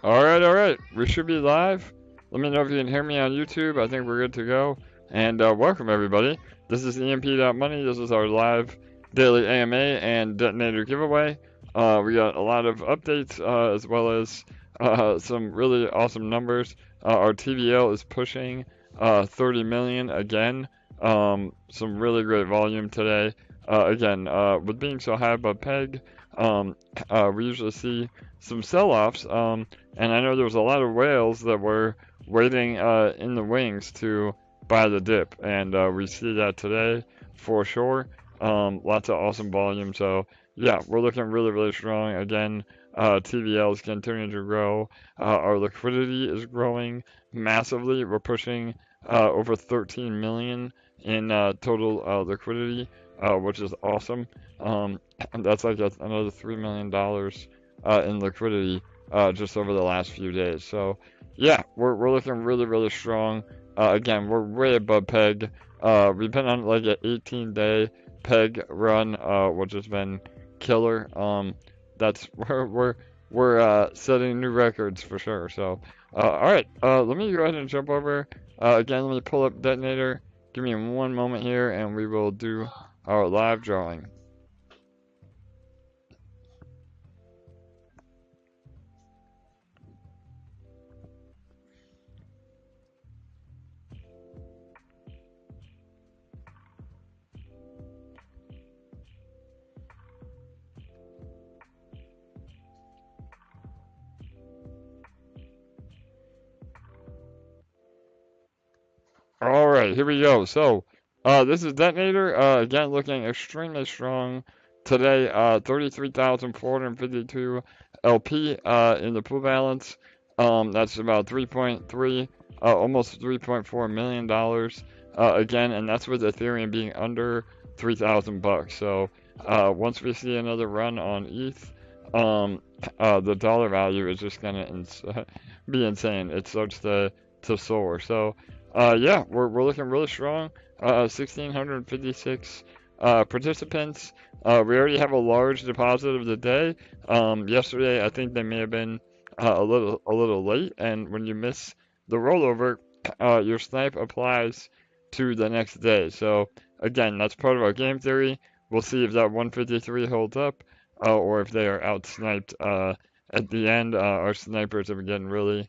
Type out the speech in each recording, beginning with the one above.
Alright. We should be live. Let me know if you can hear me on YouTube. I think we're good to go. And welcome, everybody. This is EMP.Money. This is our live daily AMA and Detonator giveaway. We got a lot of updates as well as some really awesome numbers. Our TVL is pushing 30 million again. Some really great volume today. Again, with being so high above PEG, we usually see some sell-offs. And I know there was a lot of whales that were waiting in the wings to buy the dip, and we see that today for sure. Lots of awesome volume. So yeah, we're looking really strong. Again, TVL is continuing to grow. Our liquidity is growing massively. We're pushing over 13 million in total liquidity, which is awesome. And that's like another $3 million in liquidity just over the last few days. So yeah, we're looking really strong. Again, we're way above PEG. We've been on like an 18-day PEG run, which has been killer. That's where we're setting new records for sure. So all right, let me go ahead and jump over. Again, let me pull up Detonator. Give me one moment here, and we will do our live drawing. All right, here we go. So, this is Detonator. Again, looking extremely strong today. 33,452 LP in the pool balance. That's about 3.3, almost $3.4 million. Again, and that's with Ethereum being under 3,000 bucks. So, once we see another run on ETH, the dollar value is just gonna be insane. It starts to soar. So. Yeah, we're looking really strong. 1,656 participants. We already have a large deposit of the day. Yesterday, I think they may have been a little late, and when you miss the rollover, your snipe applies to the next day. So again, that's part of our game theory. We'll see if that 153 holds up, or if they are out sniped at the end. Our snipers have been getting really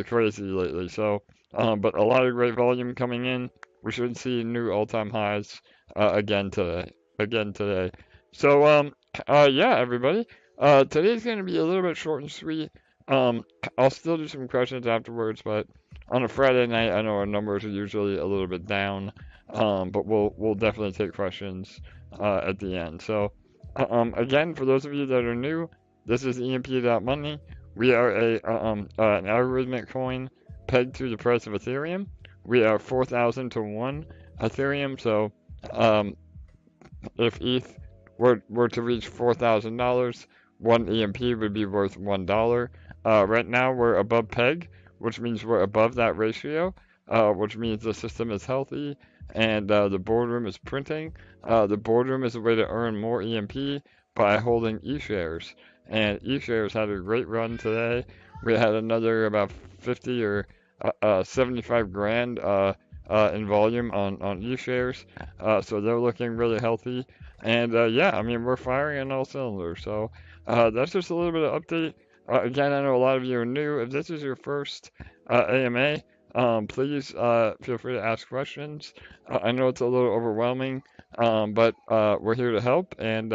crazy lately. So. But a lot of great volume coming in. We should see new all-time highs again today. So yeah, everybody. Today's going to be a little bit short and sweet. I'll still do some questions afterwards, but on a Friday night, I know our numbers are usually a little bit down. But we'll definitely take questions at the end. So again, for those of you that are new, this is EMP.Money. We are an algorithmic coin pegged to the price of Ethereum. We are 4,000 to 1 Ethereum, so if ETH were to reach $4,000, one EMP would be worth $1. Right now we're above PEG, which means we're above that ratio, which means the system is healthy and the boardroom is printing. The boardroom is a way to earn more EMP by holding eShares, and eShares had a great run today. We had another about 50 or 75 grand in volume on eShares, so they're looking really healthy. And yeah, I mean, we're firing on all cylinders. So that's just a little bit of update. Again, I know a lot of you are new. If this is your first AMA, please feel free to ask questions. I know it's a little overwhelming, but we're here to help, and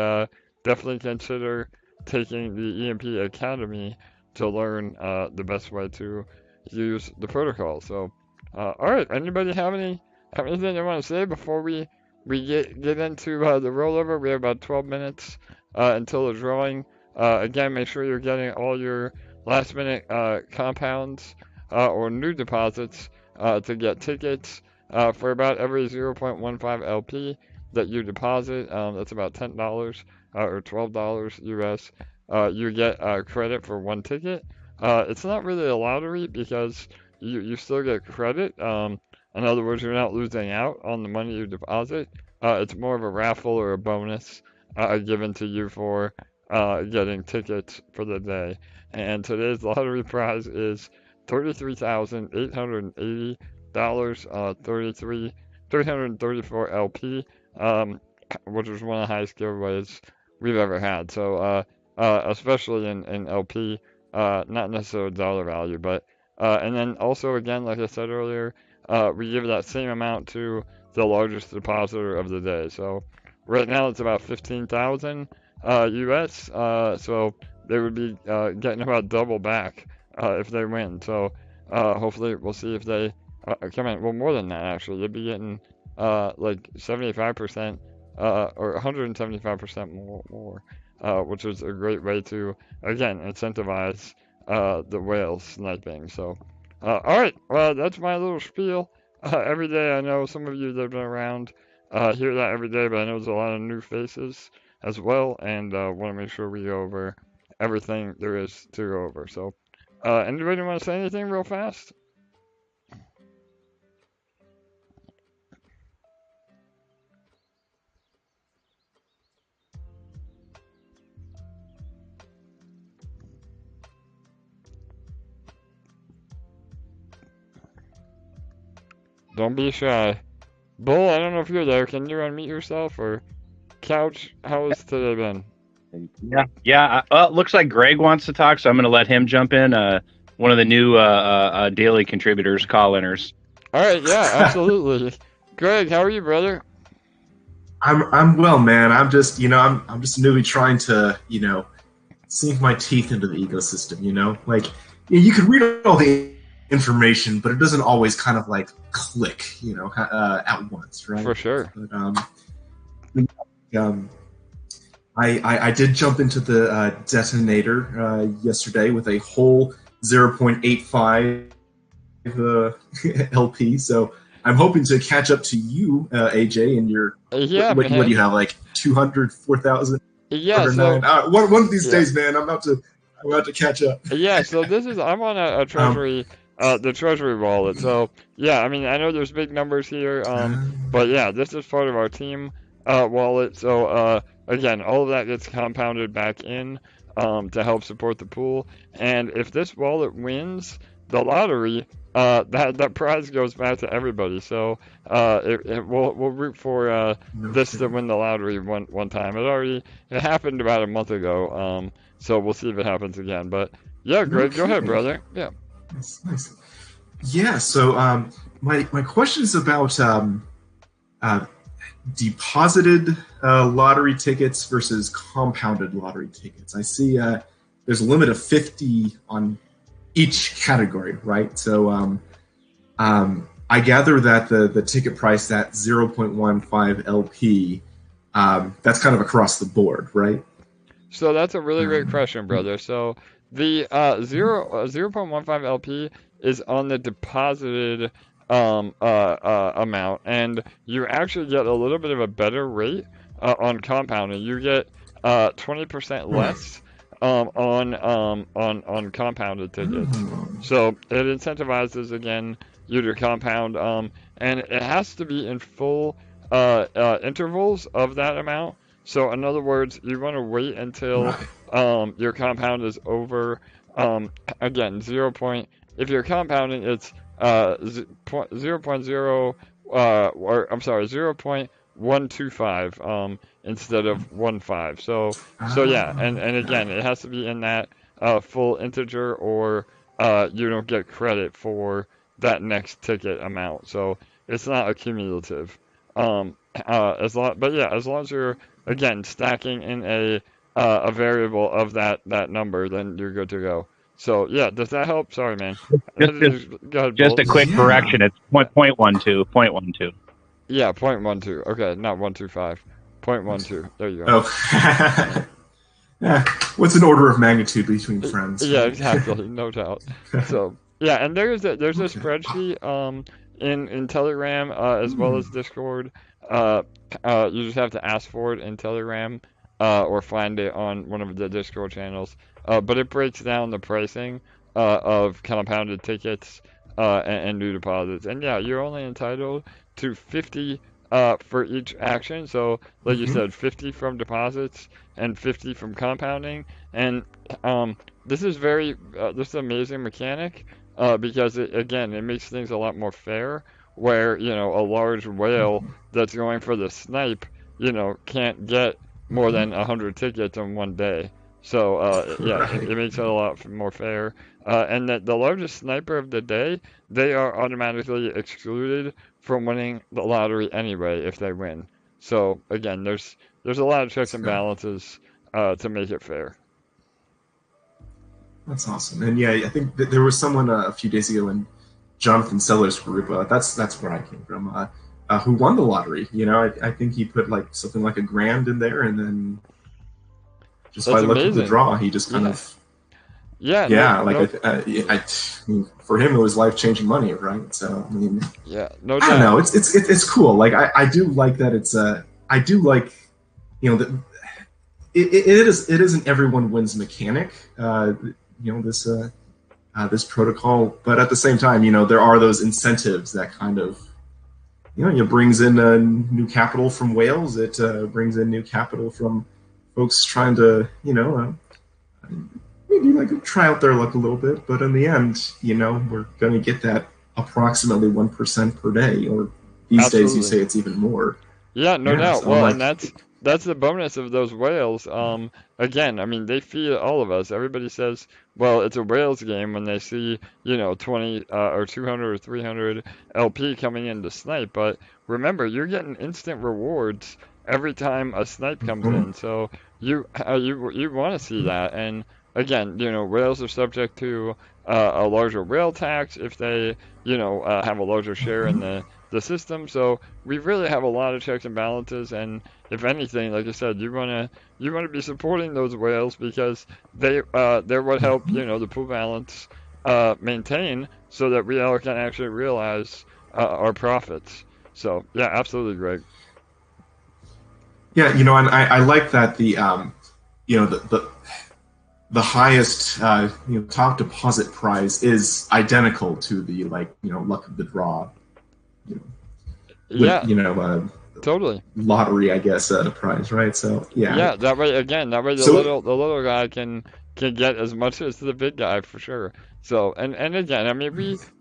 definitely consider taking the EMP Academy to learn the best way to use the protocol. So, all right. Anybody have anything they want to say before we get into the rollover? We have about 12 minutes until the drawing. Again, make sure you're getting all your last minute compounds or new deposits to get tickets for about every 0.15 LP that you deposit. That's about $10 or $12 US. You get credit for one ticket. It's not really a lottery because you still get credit. In other words, you're not losing out on the money you deposit. It's more of a raffle or a bonus given to you for getting tickets for the day. And today's lottery prize is $33,880, 334 LP, which is one of the highest giveaways we've ever had. So, especially in LP, not necessarily dollar value, but, and then also again, like I said earlier, we give that same amount to the largest depositor of the day. So right now it's about 15,000 US. So they would be getting about double back if they win. So hopefully we'll see if they come in. Well, more than that actually. They'd be getting like 75% or 175% more, which is a great way to again incentivize the whale sniping. So all right, well that's my little spiel. Every day I know some of you that have been around hear that every day, but I know there's a lot of new faces as well, and want to make sure we go over everything there is to go over. So, anybody want to say anything real fast? Don't be shy. Bull, I don't know if you're there. Can you unmute yourself? Or Couch, how has today been? Yeah. Looks like Greg wants to talk, so I'm going to let him jump in. One of the new daily contributors, call-inners. All right, yeah, absolutely. Greg, how are you, brother? I'm well, man. I'm just I'm just newly trying to sink my teeth into the ecosystem. Like you could read all the information, but it doesn't always kind of like click at once, right? For sure. But, I did jump into the Detonator yesterday with a whole 0.85 LP, so I'm hoping to catch up to you, AJ, and your what do you have, like 200, 4,000? Yeah, so, one of these days, man, I'm about to catch up. Yeah, so I'm on a treasury, the treasury wallet. So yeah, I mean I know there's big numbers here, but yeah, this is part of our team wallet. So again, all of that gets compounded back in to help support the pool. And if this wallet wins the lottery, that prize goes back to everybody. So we'll root for this to win the lottery one time. It happened about a month ago. So we'll see if it happens again. But yeah, Greg, go ahead, brother. Yeah. Nice. Yeah. So my question is about deposited lottery tickets versus compounded lottery tickets. I see there's a limit of 50 on each category, right? So I gather that the ticket price at 0.15 LP, that's kind of across the board, right? So that's a really great question, brother. So the 0.15 LP is on the deposited amount, and you actually get a little bit of a better rate on compounding. You get 20% less on compounded tickets. So it incentivizes again you to compound, and it has to be in full intervals of that amount. So in other words, you want to wait until your compound is over. Again, if you're compounding, it's 0.125 instead of 1.5. So yeah, and again, it has to be in that full integer, or you don't get credit for that next ticket amount. So it's not accumulative. As long as you're again stacking in a variable of that number, then you're good to go. So yeah, does that help? Sorry, man. Just a quick correction. It's 0.12. Yeah, 0.12. Okay, not 125. 0.12. There you go. Oh. What's an order of magnitude between friends? Yeah, exactly. No doubt. So yeah, and there's a spreadsheet in Telegram as well as Discord. You just have to ask for it in Telegram or find it on one of the Discord channels. But it breaks down the pricing of compounded tickets and new deposits. And yeah, you're only entitled to 50 for each action. So, like you Hmm. said, 50 from deposits and 50 from compounding. And this is this is an amazing mechanic because again, it makes things a lot more fair. Where a large whale that's going for the snipe, can't get more Hmm. than 100 tickets in one day. So yeah, Right. it makes it a lot more fair. And that the largest sniper of the day, they are automatically excluded from winning the lottery anyway if they win. So again, there's a lot of checks That's and good. balances to make it fair. That's awesome. And yeah, I think that there was someone a few days ago in Jonathan Seller's group. That's where I came from. Who won the lottery? I think he put like something like $1,000 in there, and then just by That's luck of the amazing. draw, he just kind Yeah. of Yeah. No. yeah. Like No. I mean, for him, it was life changing money, right? So I mean, Yeah. No I don't doubt. know. It's cool. Like I do like that. I do like that it isn't everyone wins mechanic. This this protocol, but at the same time, there are those incentives that kind of it brings in new capital from whales. It brings in new capital from folks trying to maybe like try out their luck a little bit. But in the end, we're going to get that approximately 1% per day, or these days you Absolutely. say it's even more. Yeah, no Yeah, doubt. so I'm Well, like, and that's the bonus of those whales. Again, I mean, they feed all of us. Everybody says, well, it's a whales game when they see, 20 or 200 or 300 LP coming in to snipe. But remember, you're getting instant rewards every time a snipe comes mhm, in. So you want to see that. And again, whales are subject to a larger whale tax if they, have a larger share in mhm. the system. So we really have a lot of checks and balances, and if anything, like I said, you want to be supporting those whales because they're what help the pool balance maintain so that we all can actually realize our profits. So yeah, absolutely, Greg. Yeah, and I like that you know, the highest top deposit prize is identical to the luck of the draw, you know, with Yeah, totally. lottery, I guess, prize, right? So yeah, Yeah, that way the so little guy can get as much as the big guy for sure. So and again, I mean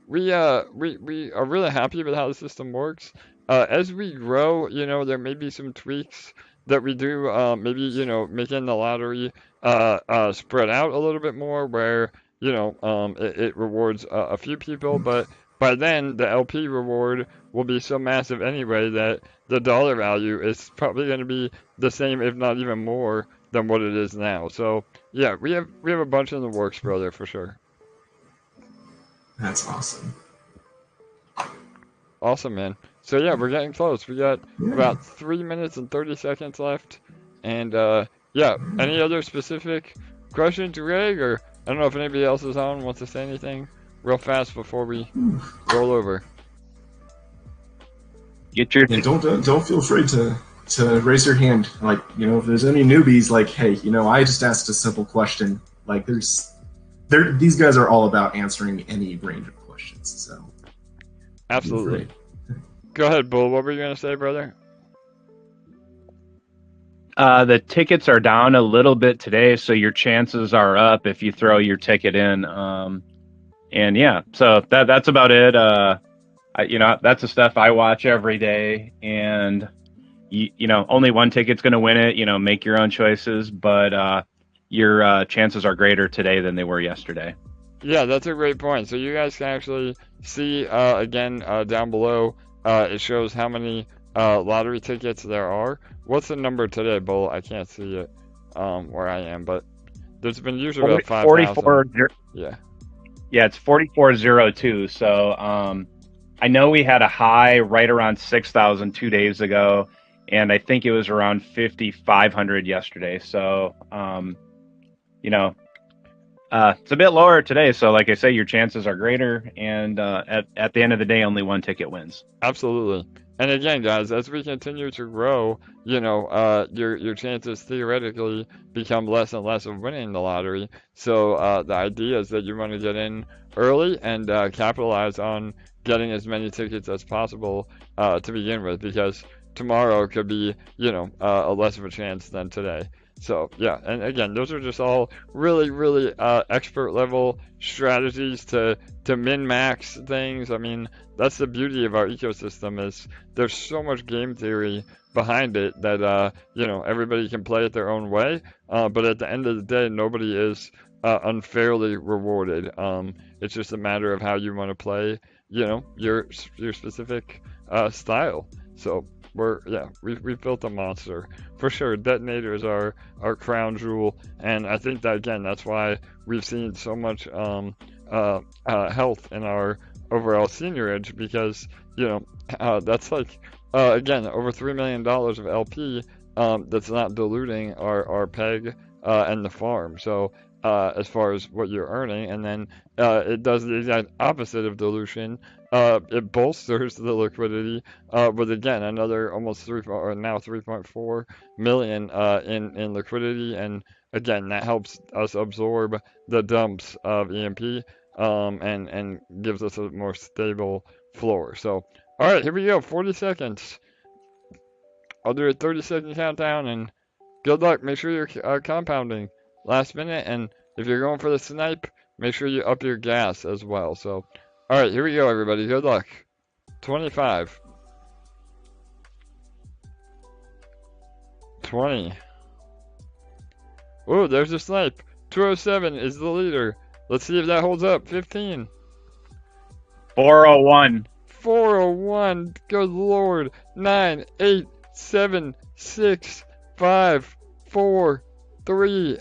we are really happy with how the system works. As we grow, there may be some tweaks that we do. Maybe making the lottery spread out a little bit more, where it rewards a few people, but by then the LP reward will be so massive anyway that the dollar value is probably going to be the same, if not even more, than what it is now. So yeah, we have a bunch in the works, brother, for sure. that's awesome. Awesome, man. So yeah, we're getting close. We got Yeah. about 3 minutes and 30 seconds left, and yeah. Any other specific questions, Greg, or I don't know if anybody else is on wants to say anything real fast before we roll over. Get your And don't feel afraid to raise your hand. Like if there's any newbies, like hey, I just asked a simple question. Like these guys are all about answering any range of questions. So don't be Absolutely. afraid. Go ahead, Bull. What were you gonna say, brother? the tickets are down a little bit today, so your chances are up if you throw your ticket in. And yeah, so that's about it. That's the stuff I watch every day, and only one ticket's going to win it. Make your own choices, but your chances are greater today than they were yesterday. Yeah, that's a great point. So you guys can actually see again down below. It shows how many lottery tickets there are. What's the number today, Bull? I can't see it where I am, but there's been usually about 5,000. 44. Yeah. Yeah, it's 4402. So I know we had a high right around 6,000 2 days ago, and I think it was around 5,500 yesterday. So it's a bit lower today. So like I say, your chances are greater, and at the end of the day, only one ticket wins. Absolutely. And again, guys, as we continue to grow, your chances theoretically become less and less of winning the lottery. So the idea is that you want to get in early and capitalize on getting as many tickets as possible to begin with, because tomorrow could be, a less of a chance than today. So yeah, and again, those are just all really, really expert level strategies to min-max things. I mean, that's the beauty of our ecosystem is there's so much game theory behind it that everybody can play it their own way. But at the end of the day, nobody is unfairly rewarded. It's just a matter of how you want to play, your specific style. So we've built a monster for sure. Detonator is our crown jewel, and I think that again that's why we've seen so much health in our overall seigniorage, because that's like again over $3 million of LP that's not diluting our peg and the farm. So as far as what you're earning, and then it does the exact opposite of dilution. It bolsters the liquidity with again another almost 3.4 million in liquidity, and again that helps us absorb the dumps of EMP and gives us a more stable floor. So all right, here we go. 40 seconds. I'll do a 30-second countdown, and good luck. Make sure you're compounding last minute, and if you're going for the snipe, make sure you up your gas as well. So, all right, here we go, everybody. Good luck. 25. 20. Oh, there's a snipe. 207 is the leader. Let's see if that holds up. 15. 401. 401. Good Lord. 9, 8, 7, 6, 5, 4, 3,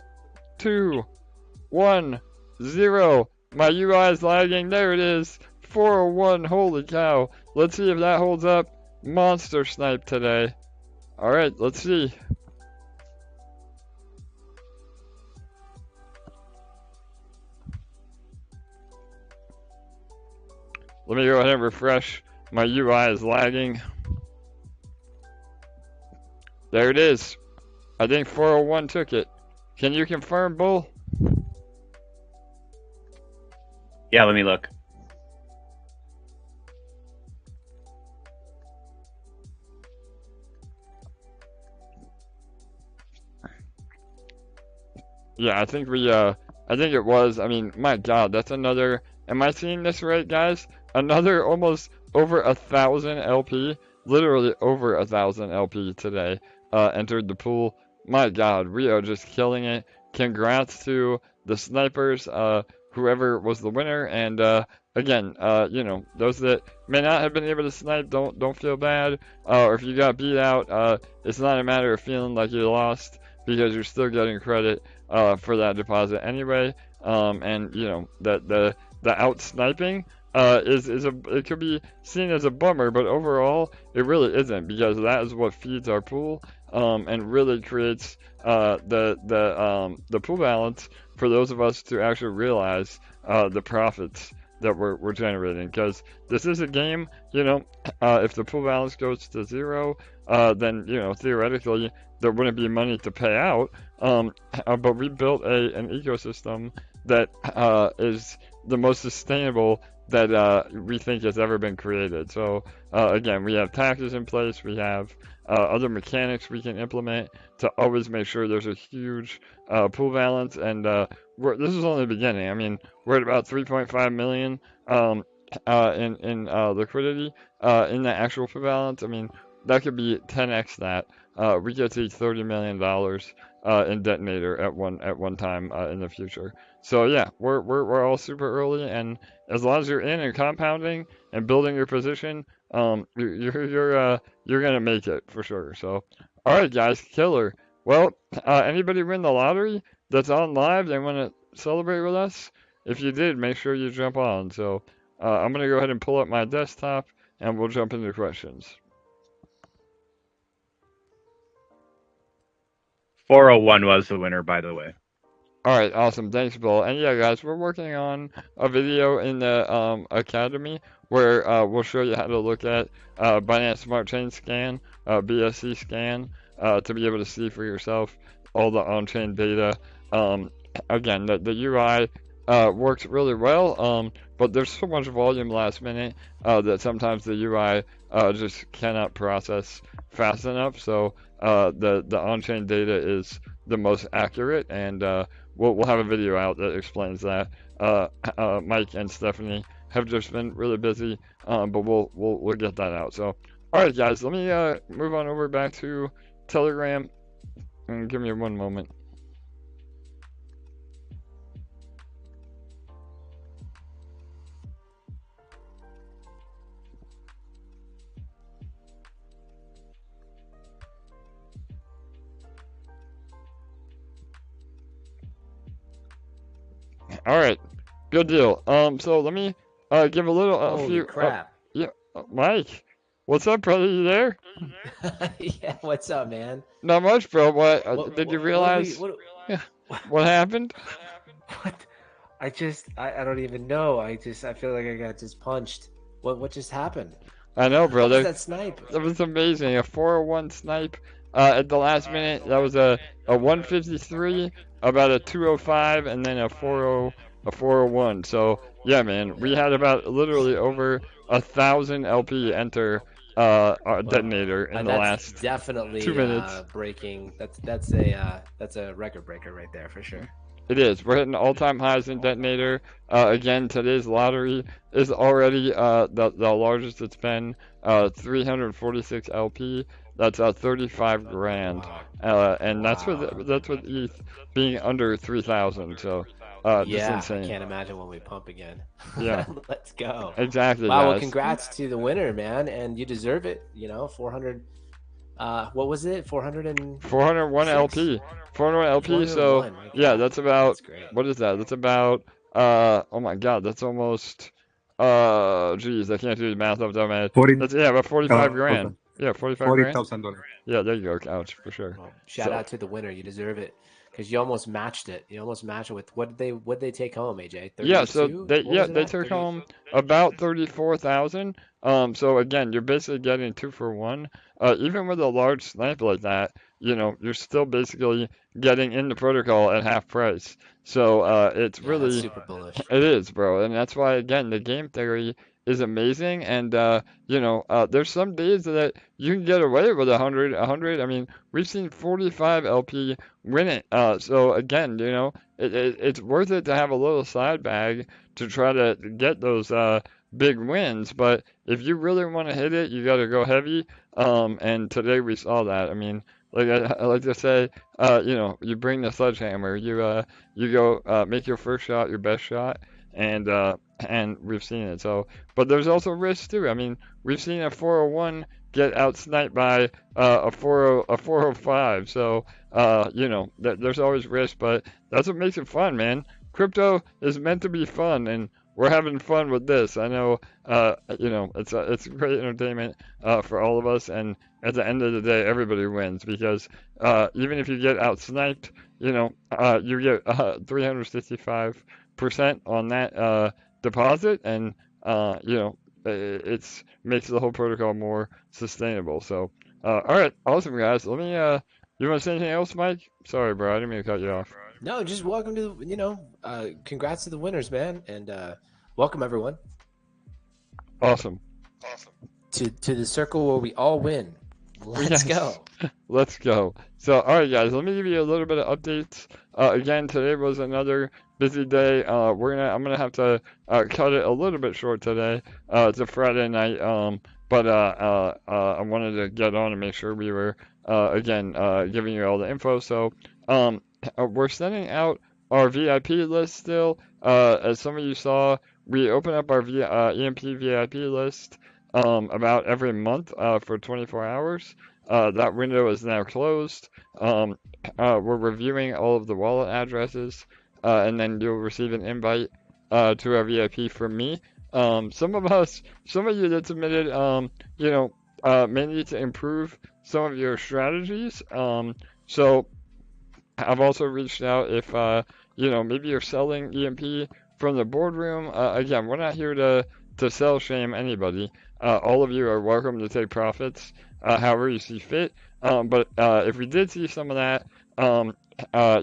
2, 1, 0. My UI is lagging. There it is. 401. Holy cow. Let's see if that holds up. Monster snipe today. Alright, let's see. Let me go ahead and refresh. My UI is lagging. There it is. I think 401 took it. Can you confirm, Bull? Yeah, let me look. Yeah, I think it was. I mean, my God, that's another. Am I seeing this right, guys? Another almost over 1,000 LP, literally over 1,000 LP today entered the pool. My God, we are just killing it. Congrats to the snipers, whoever was the winner, and again, those that may not have been able to snipe, don't feel bad. Or if you got beat out, it's not a matter of feeling like you lost, because you're still getting credit for that deposit anyway. And that the out sniping it could be seen as a bummer, but overall it really isn't, because that is what feeds our pool and really creates the pool balance for those of us to actually realize the profits that we're generating. Because this is a game, if the pool balance goes to 0, then theoretically there wouldn't be money to pay out. But we built an ecosystem that is the most sustainable that we think has ever been created. So again, we have taxes in place, we have other mechanics we can implement to always make sure there's a huge pool balance, and this is only the beginning. I mean, we're at about 3.5 million in liquidity in the actual pool balance. I mean, that could be 10x that. We could see $30 million in Detonator at one time in the future. So yeah, we're all super early, and as long as you're in and compounding and building your position, you're gonna make it for sure. So, all right, guys, killer. Well, anybody win the lottery that's on live? They want to celebrate with us? If you did, make sure you jump on. So, I'm gonna go ahead and pull up my desktop, and we'll jump into questions. 401 was the winner, by the way. All right, awesome. Thanks, Bill. And yeah, guys, we're working on a video in the academy where we'll show you how to look at Binance Smart Chain scan, BSC scan, to be able to see for yourself all the on-chain data. Again, the UI works really well, but there's so much volume last minute that sometimes the UI just cannot process fast enough. So the on-chain data is the most accurate, and we'll have a video out that explains that. Mike and Stephanie have just been really busy, but we'll get that out. So all right, guys, let me move on over back to Telegram, and give me one moment. All right, good deal. So let me give a little Holy few. crap. Yeah, Mike, what's up, brother? You there? Yeah, what's up, man? Not much, bro. What did you realize? What happened? What? I don't even know. I feel like I got just punched. What just happened? I know, What was brother. that snipe? That was amazing. A 401 snipe at the last minute. That was a 153, about a 205, and then a 401. So yeah, man, we had about literally over 1,000 LP enter our detonator in the That's last definitely 2 minutes. breaking. That's a record breaker right there for sure. It is. We're hitting all-time highs in detonator. Again, today's lottery is already the largest it's been. 346 LP. That's 35 grand. And that's with ETH being under 3,000. So just Yeah, I insane. can't imagine when we pump again. Yeah. Let's go. Exactly, Wow, well, guys. congrats to the winner, man, and you deserve it. 400. What was it? 401 LP. 401 LP. So 401, my yeah, God. that's about That's great. what is that? That's about oh my God, that's almost geez, I can't do the math off the top of my head. 40, That's about 45 grand. Yeah, 45 grand. $40,000. Yeah, there you go, couch for sure. Well, shout out to the winner. You deserve it because you almost matched it. You almost matched it with what did they take home, AJ? 32? Yeah, so they What was it they at? took 30? home about 34,000. So again, you're basically getting 2 for 1. Even with a large snipe like that, you're still basically getting in the protocol at half price. So it's Yeah, really that's super bullish. it is, bro, and that's why again the game theory is amazing. And there's some days that you can get away with 100. I mean, we've seen 45 LP win it. So again, it's worth it to have a little side bag to try to get those big wins. But if you really want to hit it, you got to go heavy. And today we saw that. I mean, like I like to say, you bring the sledgehammer, you go make your first shot your best shot, and we've seen it. So, but there's also risks too. I mean, we've seen a 401 get out sniped by a 405. So, there's always risk, but that's what makes it fun, man. Crypto is meant to be fun, and we're having fun with this. I know, it's great entertainment for all of us, and at the end of the day, everybody wins because even if you get out sniped, you get 365% on that deposit, and it makes the whole protocol more sustainable. So, all right, awesome, guys. Let me. You want to say anything else, Mike? Sorry, bro, I didn't mean to cut you off. No, just welcome to congrats to the winners, man, and welcome everyone Awesome. to the circle where we all win. Let's go. Let's go. So, all right, guys, let me give you a little bit of updates. Again, today was another busy day. I'm gonna have to cut it a little bit short today. It's a Friday night. But I wanted to get on and make sure we were again giving you all the info. So, we're sending out our VIP list still. As some of you saw, we open up our EMP VIP list about every month for 24 hours. That window is now closed. We're reviewing all of the wallet addresses, and then you'll receive an invite to our VIP from me. Some of you that submitted, may need to improve some of your strategies. So I've also reached out if, maybe you're selling EMP from the boardroom. Again, we're not here to sell shame anybody. All of you are welcome to take profits however you see fit. But if we did see some of that,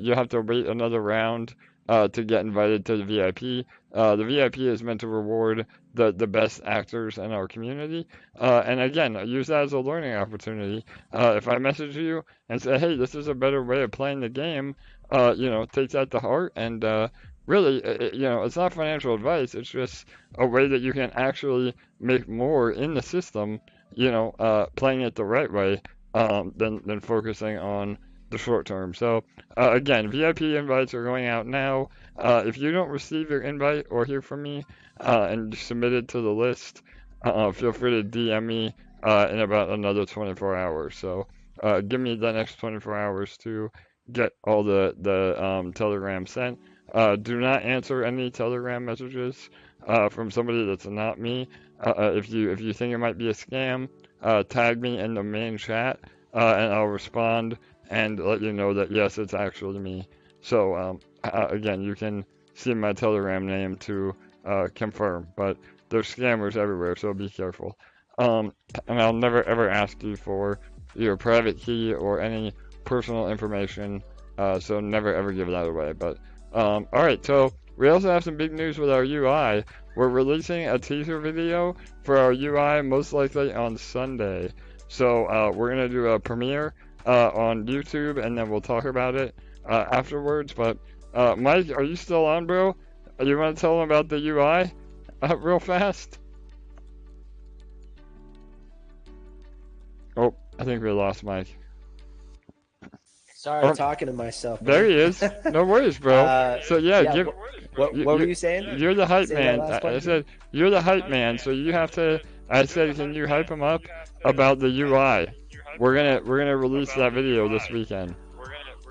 you have to wait another round to get invited to the VIP. The VIP is meant to reward the best actors in our community. And again, use that as a learning opportunity. If I message you and say, hey, this is a better way of playing the game, take that to heart. And really, it's not financial advice. It's just a way that you can actually make more in the system, playing it the right way, than focusing on the short term. So again, VIP invites are going out now. If you don't receive your invite or hear from me and submit it to the list, feel free to DM me in about another 24 hours. So give me the next 24 hours to get all the Telegram sent. Do not answer any Telegram messages from somebody that's not me. If you think it might be a scam, tag me in the main chat, and I'll respond and let you know that yes, it's actually me. So again, you can see my Telegram name to confirm, but there's scammers everywhere, so be careful. And I'll never ever ask you for your private key or any personal information, so never ever give that away. But all right, so we also have some big news with our UI. We're releasing a teaser video for our UI most likely on Sunday. So we're gonna do a premiere on YouTube, and then we'll talk about it afterwards. But Mike, are you still on, bro? You want to tell them about the UI real fast? Oh, I think we lost Mike. Sorry, talking to myself. There he is. No worries, bro. So yeah, what were you saying? You're the hype man. I said you're the hype man, so you have to. I said, can you hype him up about the UI? We're gonna release that video this weekend.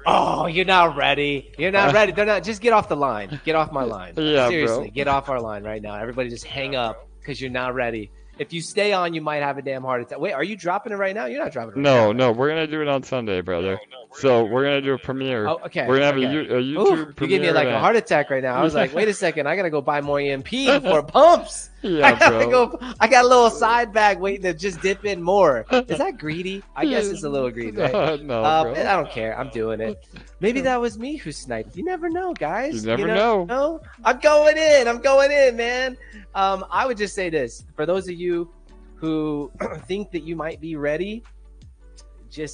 Oh, you're not ready. You're not ready. They're not. Just get off the line. Get off my line. Yeah, seriously, bro. Get off our line right now. Everybody, just hang up because you're not ready. If you stay on, you might have a damn heart attack. Wait, are you dropping it right now? You're not dropping it right now. No, we're going to do it on Sunday, brother. So we're going to do a premiere. Oh, okay. We're going to have a YouTube premiere. You gave me like a heart attack right now. I was like, wait a second. I got to go buy more EMP before it pumps. Yeah, bro. I got a little side bag waiting to just dip in more. Is that greedy? I guess it's a little greedy, right? No, bro. I don't care. I'm doing it. Maybe that was me who sniped. You never know, guys. You never know. No? I'm going in, man. I would just say this. For those of you who think that you might be ready,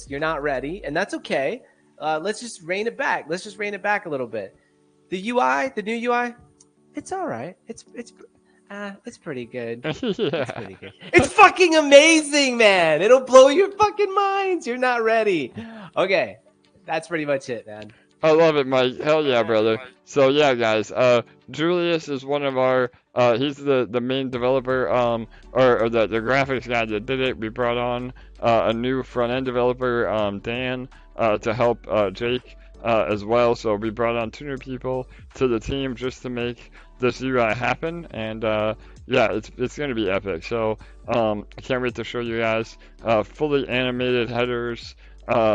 you're not ready, and that's okay. Let's just rein it back. Let's just rein it back a little bit. The UI, the new UI, it's all right. It's pretty good. Yeah. It's pretty good. It's fucking amazing, man. It'll blow your fucking minds. You're not ready. Okay, that's pretty much it, man. I love it, Mike. Hell yeah, brother. So yeah, guys. Julius is one of our. He's the main developer, or the graphics guy that did it. We brought on a new front end developer, Dan, to help Jake as well. So we brought on 2 new people to the team just to make this UI happen. And yeah, it's gonna be epic. So I can't wait to show you guys fully animated headers.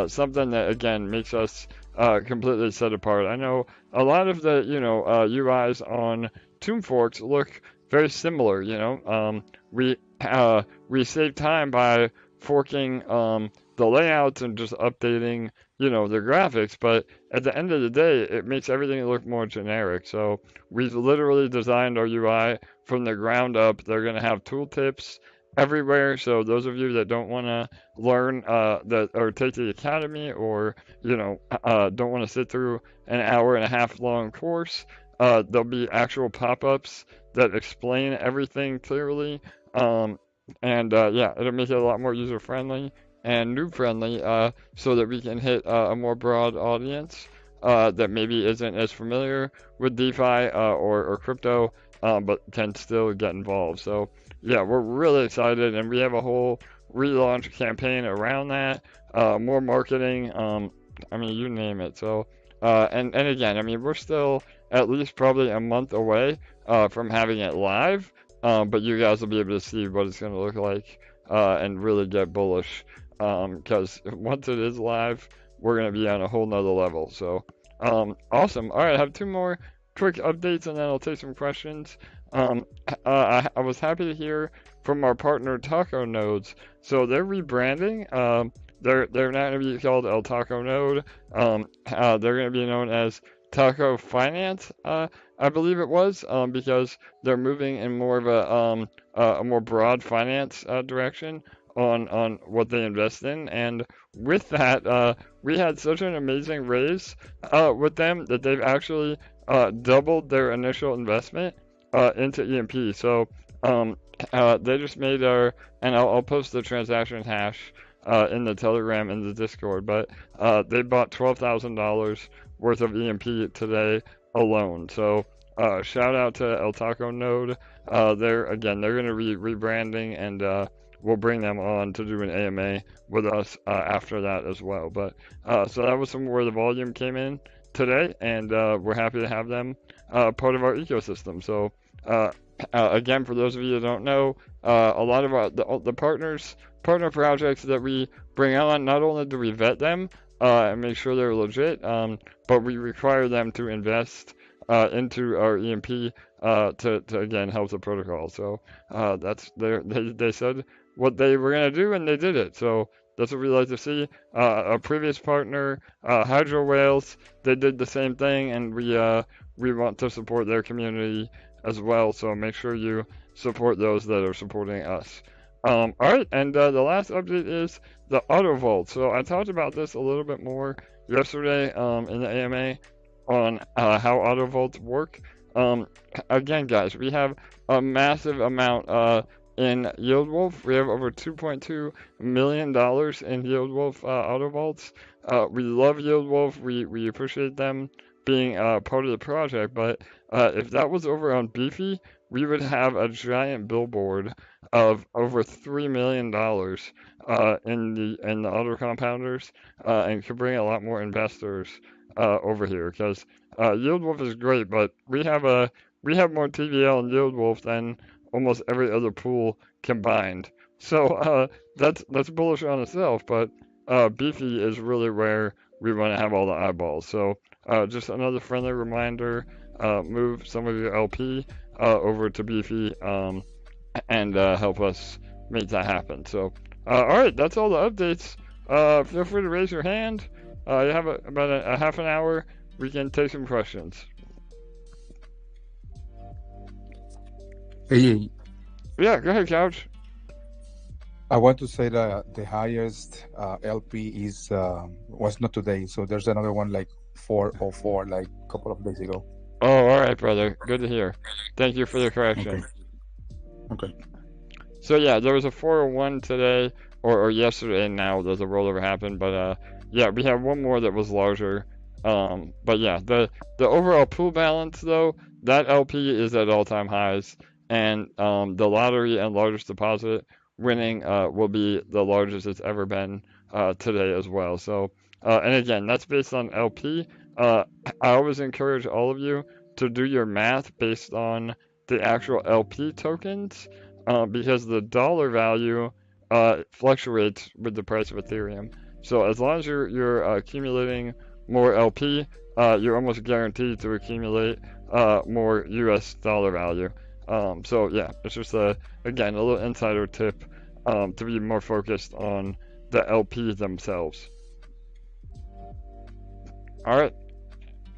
Something that again makes us completely set apart. I know a lot of the UIs on ToonForks look very similar. We save time by forking the layouts and just updating the graphics, but at the end of the day it makes everything look more generic. So we've literally designed our UI from the ground up. They're going to have tooltips everywhere, so those of you that don't want to learn or take the academy, or don't want to sit through an hour and a half long course, there'll be actual pop-ups that explain everything clearly, and yeah, it'll make it a lot more user-friendly and noob-friendly, so that we can hit a more broad audience that maybe isn't as familiar with DeFi or crypto, but can still get involved. So yeah, we're really excited, and we have a whole relaunch campaign around that, more marketing, I mean, you name it. So and again, I mean, we're still at least probably a month away from having it live, but you guys will be able to see what it's going to look like and really get bullish, because once it is live, we're going to be on a whole nother level. So awesome. All right, I have 2 more quick updates, and then I'll take some questions. I was happy to hear from our partner Taco Nodes. So they're rebranding. They're not going to be called El Taco Node. They're going to be known as Taco Finance, I believe it was, because they're moving in more of a more broad finance direction on what they invest in. And with that, we had such an amazing raise with them that they've actually doubled their initial investment into EMP. So they just made and I'll post the transaction hash in the Telegram and the Discord, but they bought $12,000 worth of EMP today alone. So shout out to El Taco Node. They're going to be rebranding, and we'll bring them on to do an AMA with us after that as well. But so that was some where the volume came in today, and we're happy to have them part of our ecosystem. So again, for those of you that don't know, a lot of the partner projects that we bring on, not only do we vet them and make sure they're legit, but we require them to invest into our EMP to again help the protocol. So they said what they were going to do, and they did it. So that's what we like to see. Our previous partner, 𝘰𝘩𝘬𝘯𝘬𝘠, they did the same thing, and we want to support their community as well. So make sure you support those that are supporting us. All right, and the last update is the auto vault. So I talked about this a little bit more yesterday in the AMA on how auto vaults work. Again, guys, we have a massive amount in YieldWolf. We have over $2.2 million in YieldWolf auto vaults. We love YieldWolf. We appreciate them being part of the project, but if that was over on Beefy, we would have a giant billboard of over $3 million in the auto compounders, and could bring a lot more investors over here, because YieldWolf is great, but we have more TVL and YieldWolf than almost every other pool combined. So that's bullish on itself, but Beefy is really where we want to have all the eyeballs. So just another friendly reminder, move some of your LP over to Beefy and help us make that happen. So all right, that's all the updates. Feel free to raise your hand. You have about a half an hour. We can take some questions. Hey, Yeah, go ahead, Couch. I want to say that the highest LP was not today, so there's another one like 404, like a couple of days ago. Oh, all right, brother. Good to hear. Thank you for the correction. Okay. So yeah, there was a 401 today, or yesterday. Now there's a rollover happened, but yeah, we have one more that was larger. But yeah, the overall pool balance though, that LP is at all-time highs, and the lottery and largest deposit winning will be the largest it's ever been today as well. So and again, that's based on LP. I always encourage all of you to do your math based on the actual LP tokens, because the dollar value fluctuates with the price of Ethereum. So as long as you're accumulating more LP, you're almost guaranteed to accumulate more US dollar value. So yeah, it's just again a little insider tip to be more focused on the LPs themselves. All right.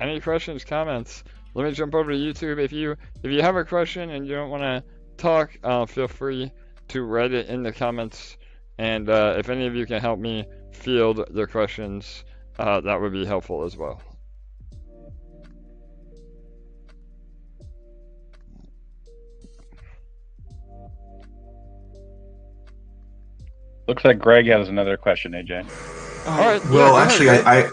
Any questions, comments? Let me jump over to YouTube. If you have a question and you don't want to talk, feel free to write it in the comments. And if any of you can help me field the questions, that would be helpful as well. Looks like Greg has another question, AJ. All right. Well, yeah, actually, ahead,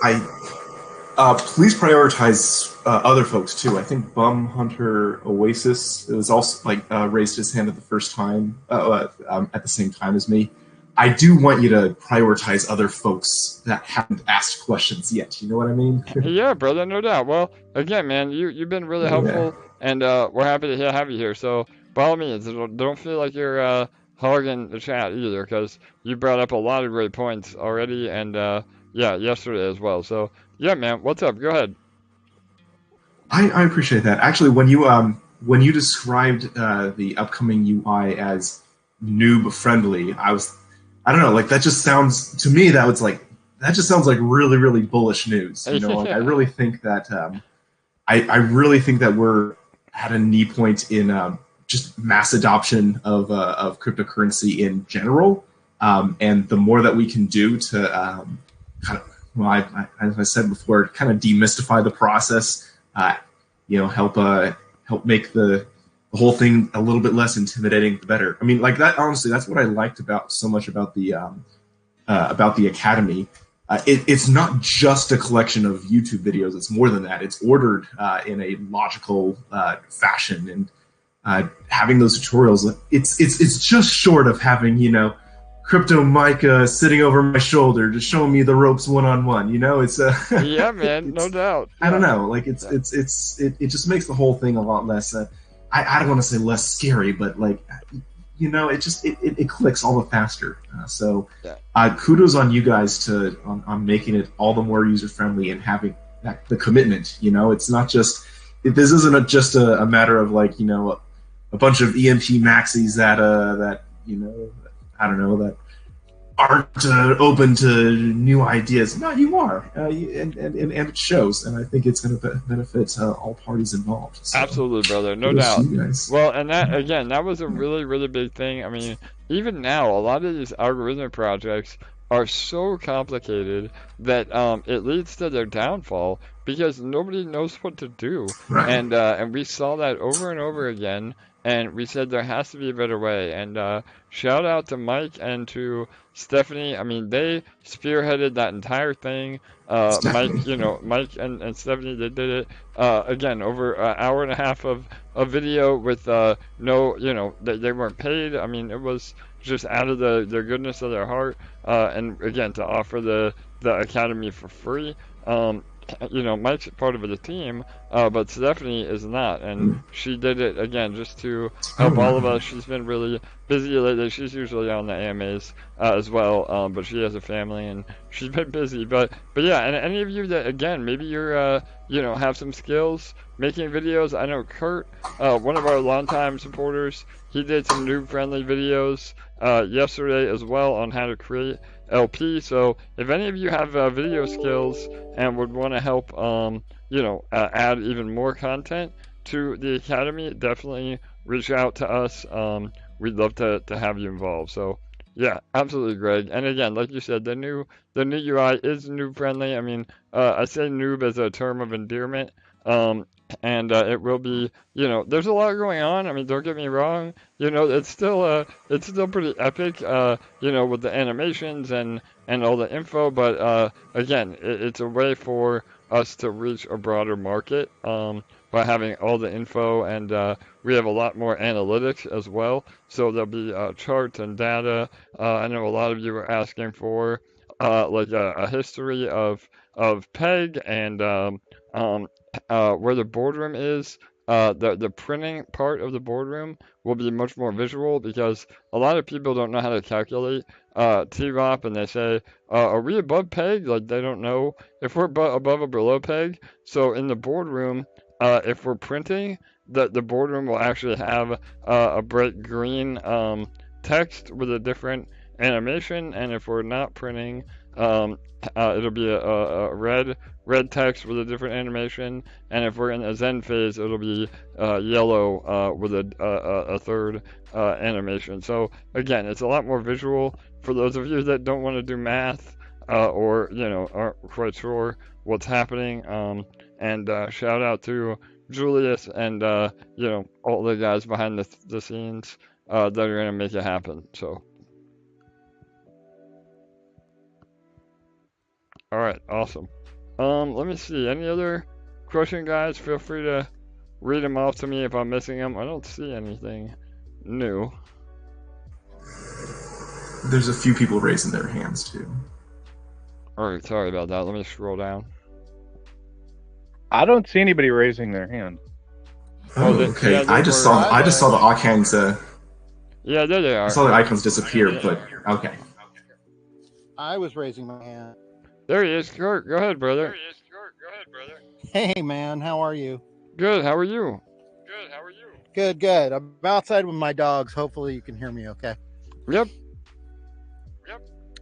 please prioritize other folks too. I think Bum Hunter Oasis was also raised his hand at the first time at the same time as me. I do want you to prioritize other folks that haven't asked questions yet. You know what I mean? Yeah, brother, no doubt. Well, again, man, you've been really helpful, and we're happy to have you here. So by all means, don't feel like you're hogging the chat either, because you brought up a lot of great points already, and yeah, yesterday as well. So yeah, man, what's up? Go ahead. I appreciate that. Actually, when you described the upcoming UI as noob friendly, I don't know, like that just sounds to me that just sounds like really, really bullish news. You know, I really think that I really think that we're at a knee point in just mass adoption of cryptocurrency in general, and the more that we can do to kind of, well, as I said before, kind of demystify the process, help make the whole thing a little bit less intimidating, the better. I mean, like that. Honestly, that's what I liked so much about the Academy. It's not just a collection of YouTube videos. It's more than that. It's ordered in a logical fashion, and having those tutorials. It's just short of having Crypto Micah sitting over my shoulder, just showing me the ropes one-on-one. It's yeah, man, no doubt. I don't know, like it just makes the whole thing a lot less. I don't want to say less scary, but like it clicks all the faster. So kudos on you guys on making it all the more user friendly and having the commitment. It's not just this isn't just a matter of like a bunch of EMP maxis that I don't know, that aren't open to new ideas. No, you are, and it shows, and I think it's going to benefit all parties involved. So, absolutely, brother, no doubt. Well, and that was a really, really big thing. I mean, even now, a lot of these algorithmic projects are so complicated that it leads to their downfall because nobody knows what to do, right. And we saw that over and over again. And we said there has to be a better way. And shout out to Mike and to Stephanie. I mean, they spearheaded that entire thing. Mike and Stephanie, they did it again over an hour and a half of a video with they weren't paid. I mean, it was just out of the goodness of their heart. And again, to offer the Academy for free. Mike's part of the team, but Stephanie is not, and she did it again just to help all of us. She's been really busy lately. She's usually on the AMAs as well, but she has a family and she's been busy. But yeah, and any of you that again maybe you're have some skills making videos. I know Kurt, one of our longtime supporters, he did some noob friendly videos yesterday as well on how to create LP. So if any of you have video skills and would want to help add even more content to the Academy, definitely reach out to us. We'd love to have you involved. So yeah, absolutely, Greg. And again, like you said, the new UI is noob friendly. I mean, I say noob as a term of endearment. And it will be, there's a lot going on. I mean, don't get me wrong. It's still pretty epic, with the animations and all the info. But again, it's a way for us to reach a broader market by having all the info, and we have a lot more analytics as well. So there'll be charts and data. I know a lot of you are asking for like a history of PEG and where the boardroom is. The printing part of the boardroom will be much more visual because a lot of people don't know how to calculate TROP, and they say, are we above PEG? Like, they don't know if we're above or below PEG. So in the boardroom, if we're printing, the boardroom will actually have a bright green text with a different animation, and if we're not printing, it'll be a red text with a different animation, and if we're in a Zen phase, it'll be yellow with a third animation. So again, it's a lot more visual for those of you that don't want to do math or aren't quite sure what's happening. And shout out to Julius and all the guys behind the scenes that are gonna make it happen. So. All right, awesome. Let me see. Any other question, guys? Feel free to read them off to me if I'm missing them. I don't see anything new. There's a few people raising their hands too. All right, sorry about that. Let me scroll down. I don't see anybody raising their hand. Oh, okay. Yeah, I just saw the icons. Yeah, there they are. I saw the icons disappear, but okay. I was raising my hand. There he is. Kurt, go ahead, brother. Hey, man, how are you? Good. How are you? Good. I'm outside with my dogs. Hopefully you can hear me okay. Yep.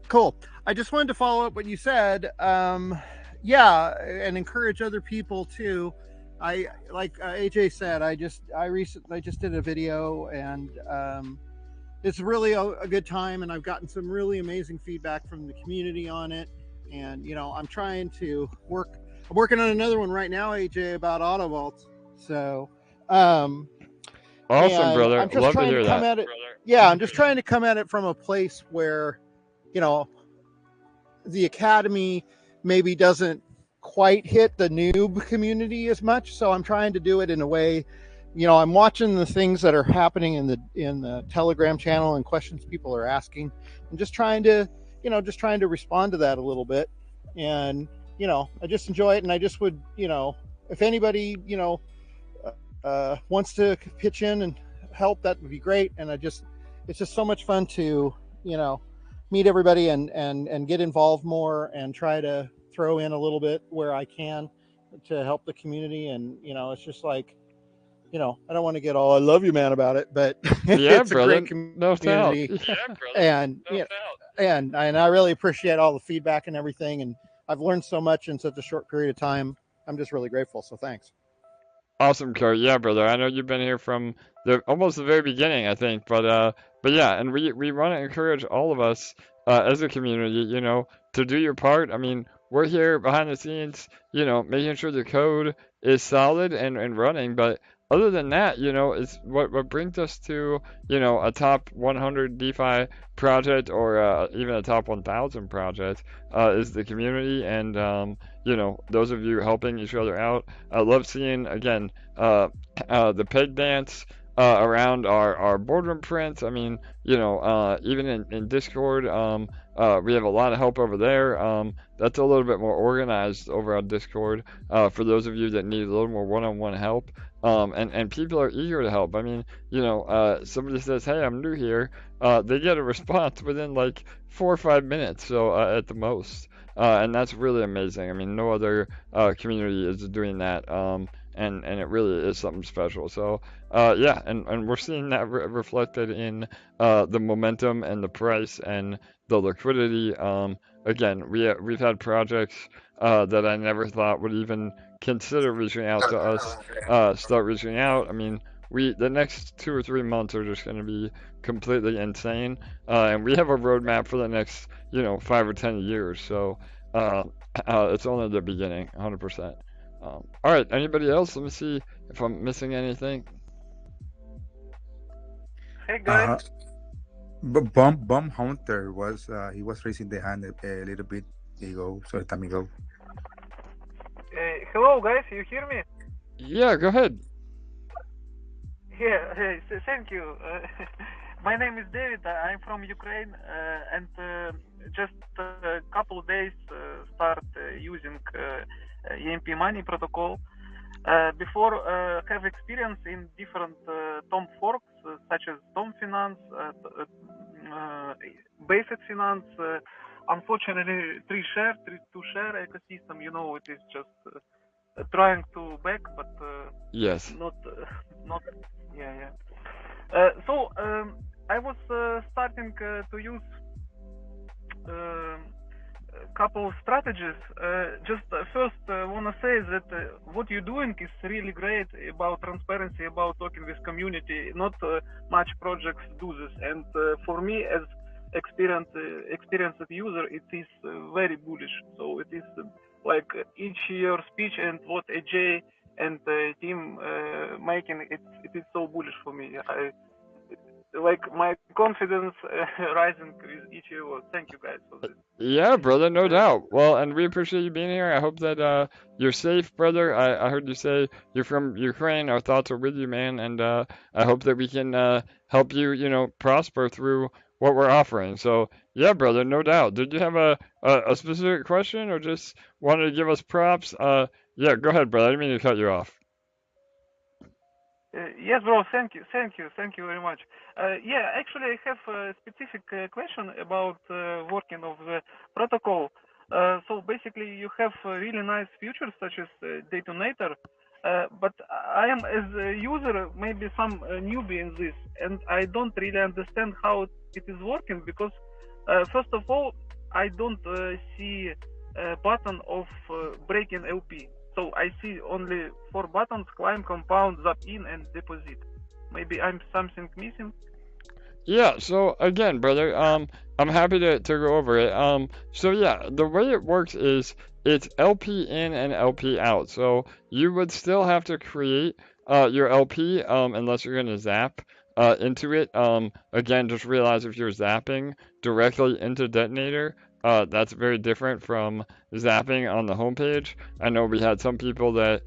Cool. I just wanted to follow up what you said. Yeah, and encourage other people too. I like AJ said, I just did a video, and it's really a good time, and I've gotten some really amazing feedback from the community on it. And I'm trying to I'm working on another one right now, AJ, about auto vaults. So Awesome, brother. I'm just Love to trying hear to come that. at it. Yeah, I'm just trying to come at it from a place where the academy maybe doesn't quite hit the noob community as much. So I'm trying to do it in a way, I'm watching the things that are happening in the Telegram channel and questions people are asking. I'm just trying to respond to that a little bit. And, I just enjoy it. And I just would, if anybody, wants to pitch in and help, that would be great. And it's just so much fun to, meet everybody and get involved more and try to throw in a little bit where I can to help the community. And, it's just like, I don't want to get all I love you, man, about it, but Yeah, it's brother. a great community. Yeah, brother. And, and I really appreciate all the feedback and everything. And I've learned so much in such a short period of time. I'm just really grateful. So thanks. Awesome, Kurt. Yeah, brother. I know you've been here from almost the very beginning, I think. But yeah, and we want to encourage all of us as a community, to do your part. I mean, we're here behind the scenes, making sure the code is solid and running. But other than that, it's what brings us to, a top 100 DeFi project or even a top 1,000 project is the community and, those of you helping each other out. I love seeing, again, the peg dance around our boardroom prints. I mean, even in Discord, we have a lot of help over there. That's a little bit more organized over on Discord for those of you that need a little more one-on-one help. And people are eager to help. I mean, somebody says, "Hey, I'm new here." They get a response within like 4 or 5 minutes, so at the most. And that's really amazing. I mean, no other community is doing that. And it really is something special. So yeah, and we're seeing that reflected in the momentum and the price and the liquidity. Again, we've had projects that I never thought would even consider reaching out to us start reaching out. I mean, the next 2 or 3 months are just going to be completely insane, and we have a roadmap for the next 5 or 10 years. So it's only the beginning, 100%. All right, anybody else? Let me see if I'm missing anything. Hey guys. But Bomb Hunter he was raising the hand a little bit ago, so let me go. Hello guys, you hear me? Yeah, go ahead. Yeah, thank you. My name is David. I'm from Ukraine, and just a couple of days start using EMP.Money protocol. Before have experience in different Tom forks such as Tom Finance, Basic Finance. Unfortunately, 2Share ecosystem. It is just trying to back, but yes, not. Yeah. So I was starting to use couple of strategies. Just first want to say that what you're doing is really great about transparency, about talking with community. Not much projects do this, and for me as experienced user, it is very bullish. So it is like each your speech and what AJ and team making, it is so bullish for me. Like my confidence rising with each year. Thank you guys for this. Yeah, brother, no doubt. Well, and we appreciate you being here. I hope that you're safe, brother. I heard you say you're from Ukraine. Our thoughts are with you, man, and I hope that we can help you, prosper through what we're offering. So, yeah, brother, no doubt. Did you have a specific question or just wanted to give us props? Yeah, go ahead, brother. I didn't mean to cut you off. Yes, bro. Thank you very much. Yeah, actually, I have a specific question about working of the protocol. So basically, you have really nice features such as Detonator, but I am as a user maybe some newbie in this, and I don't really understand how it is working because first of all, I don't see a button of breaking LP. So I see only 4 buttons: climb, compound, zap in, and deposit. Maybe I'm something missing. Yeah, so again, brother, I'm happy to go over it. So yeah, the way it works is it's LP in and LP out. So you would still have to create your LP unless you're gonna zap into it. Again, just realize if you're zapping directly into Detonator, that's very different from zapping on the homepage. I know we had some people that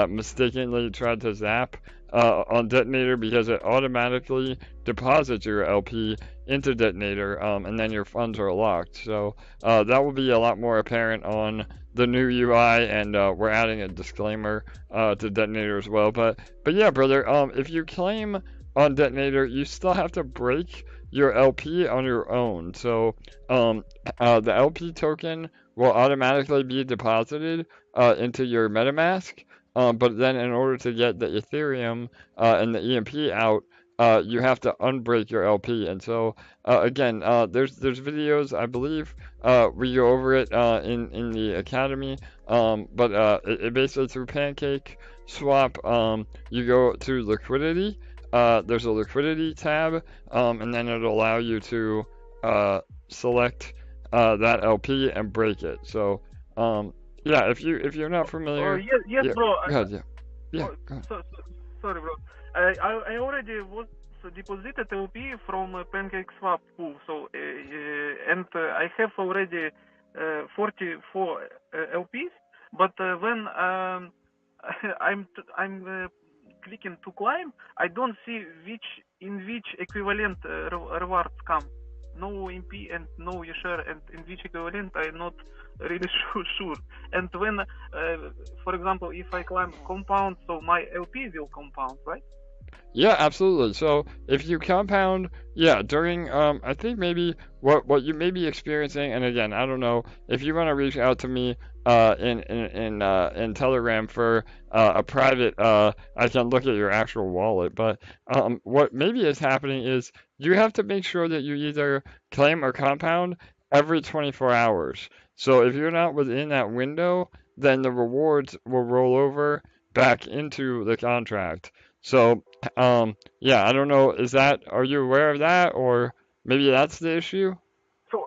mistakenly tried to zap on Detonator because it automatically deposits your LP into Detonator, and then your funds are locked. So that will be a lot more apparent on the new UI, and we're adding a disclaimer to Detonator as well. But yeah, brother, if you claim on Detonator, you still have to break your LP on your own. So the LP token will automatically be deposited into your MetaMask. But then in order to get the Ethereum and the EMP out, you have to unbreak your LP. And so again, there's videos, I believe, we go over it in the academy. But it basically through Pancake Swap, you go to liquidity. There's a liquidity tab, and then it'll allow you to select that LP and break it. So yeah, if you're not familiar. Yes, yeah, bro. Go ahead, yeah. Go ahead. Sorry, bro. I already was deposited LP from Pancake Swap pool. So and I have already 44 LPs. But when I'm clicking to climb, I don't see in which equivalent rewards come. No EMP and no 𝘰𝘰𝘀𝘀, and in which equivalent I'm not really sure. And when, for example, if I climb compound, so my LP will compound, right? Yeah, absolutely. So if you compound, yeah, during I think maybe what you may be experiencing, and again, I don't know if you want to reach out to me in Telegram for a private, I can look at your actual wallet. But what maybe is happening is you have to make sure that you either claim or compound every 24 hours. So if you're not within that window, then the rewards will roll over back into the contract. So yeah, I don't know, are you aware of that, or maybe that's the issue? So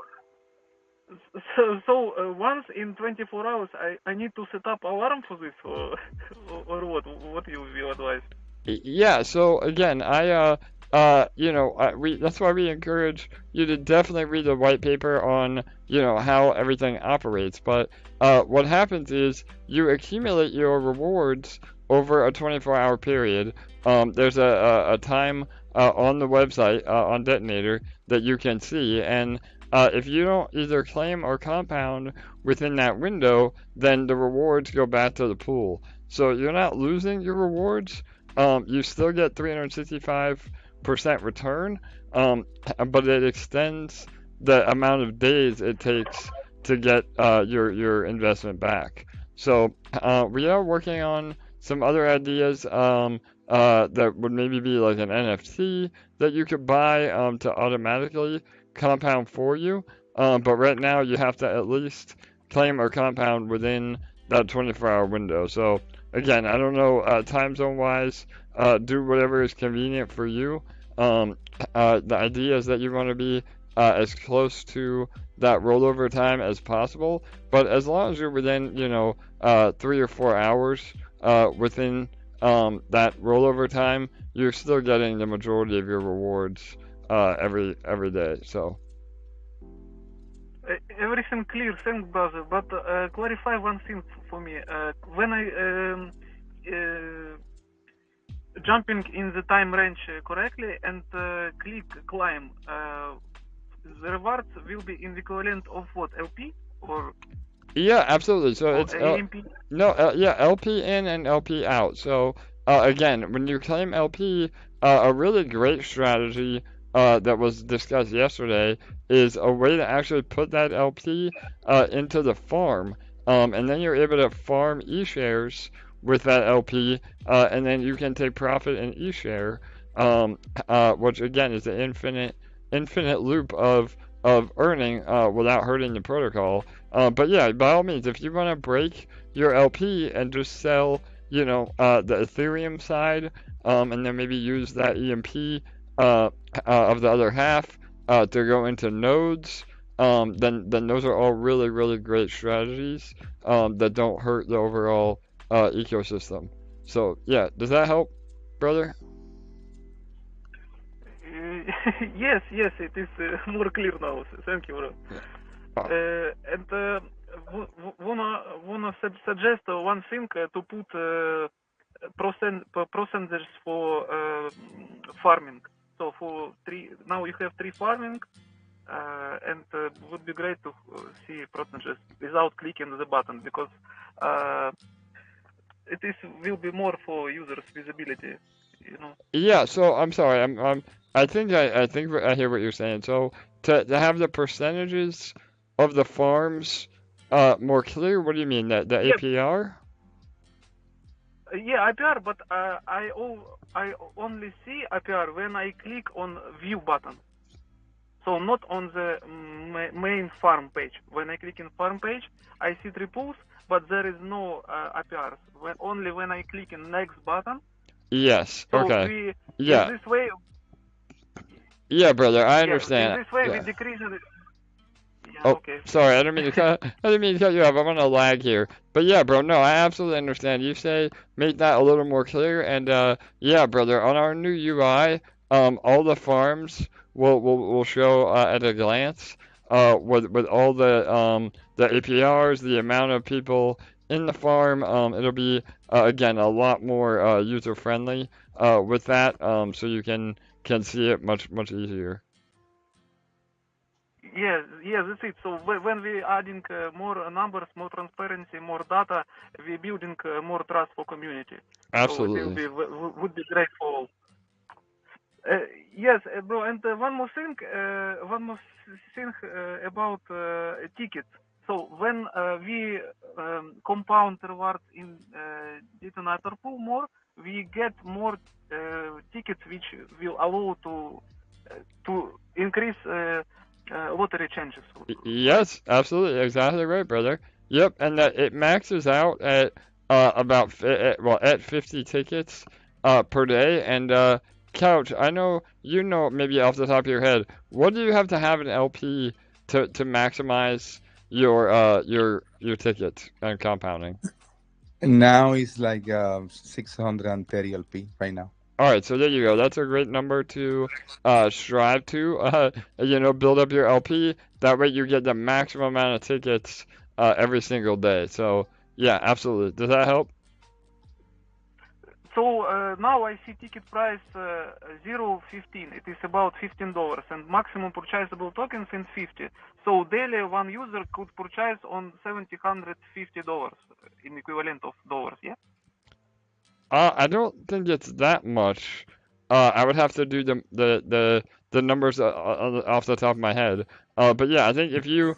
once in 24 hours, I need to set up alarm for this, or what? What you will advise? Yeah. So again, that's why we encourage you to definitely read the white paper on, how everything operates. But what happens is you accumulate your rewards over a 24-hour period. There's a time on the website on Detonator that you can see, and if you don't either claim or compound within that window, then the rewards go back to the pool. So you're not losing your rewards. You still get 365% return, but it extends the amount of days it takes to get your investment back. So we are working on some other ideas that would maybe be like an NFT that you could buy to automatically compound for you, but right now you have to at least claim or compound within that 24-hour window. So again, I don't know, time zone wise, do whatever is convenient for you. The idea is that you want to be as close to that rollover time as possible, but as long as you're within 3 or 4 hours within that rollover time, you're still getting the majority of your rewards every day. So everything clear, thanks, brother. But clarify one thing for me. When I jumping in the time range correctly and click climb, the rewards will be in the equivalent of what, LP or? Yeah, absolutely. So it's LP in and LP out. So again, when you claim LP, a really great strategy that was discussed yesterday is a way to actually put that LP into the farm, and then you're able to farm eShares with that LP, and then you can take profit in eShare, which again is an infinite loop of earning without hurting the protocol. But yeah, by all means, if you want to break your LP and just sell, the Ethereum side, and then maybe use that EMP of the other half to go into nodes, then those are all really, really great strategies that don't hurt the overall ecosystem. So yeah, does that help, brother? Yes, it is more clear now. Thank you, bro. And wanna suggest one thing to put percentages for farming. So now you have 3 farming, and would be great to see percentages without clicking the button, because will be more for users' visibility. Yeah. So I'm sorry. I think I hear what you're saying. So to have the percentages of the farms more clear. What do you mean? The APR? Yeah, APR, but I only see APR when I click on view button. So not on the main farm page. When I click in farm page, I see 3 pools, but there is no APRs. Only when I click in next button. Yes. So Okay. Yeah. In this way. Yeah, brother. I understand. In this way, we decrease it. Yeah, Oh, okay. sorry. I didn't mean to cut you off. I'm on a lag here. But yeah, bro. No, I absolutely understand. You say make that a little more clear, and yeah, brother. On our new UI, all the farms will show at a glance, with all the APRs, the amount of people in the farm. It'll be again a lot more user friendly with that, so you can see it much easier. Yes, that's it. So when we adding more numbers, more transparency, more data, we building more trust for community. Absolutely. So it would be great for all. Yes, bro. And one more thing about tickets. So when we compound rewards in Detonator pool more, we get more tickets, which will allow to increase lottery chances. Yes, absolutely, exactly right, brother. Yep, and that it maxes out at at 50 tickets per day. And Couch, I know maybe off the top of your head, what do you have to have an LP to maximize your tickets and compounding? Now it's like 630 LP right now. All right, so there you go. That's a great number to strive to. Build up your LP. That way you get the maximum amount of tickets every single day. So yeah, absolutely. Does that help? So now I see ticket price 0.15. It is about $15, and maximum purchasable tokens in 50. So daily one user could purchase on $750 in equivalent of dollars. Yeah. I don't think it's that much. I would have to do the numbers off the top of my head. But yeah, I think if you're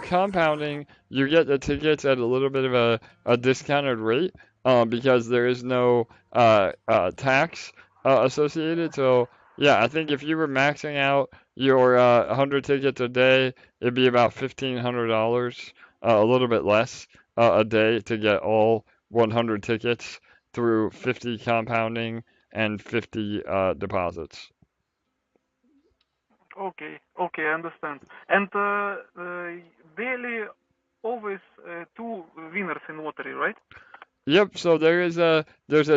compounding, you get the tickets at a little bit of a discounted rate, because there is no tax associated. So yeah, I think if you were maxing out your 100 tickets a day, it'd be about $1,500, a little bit less a day to get all 100 tickets through 50 compounding and 50 deposits. Okay, I understand. And daily always 2 winners in lottery, right? Yep. So there's a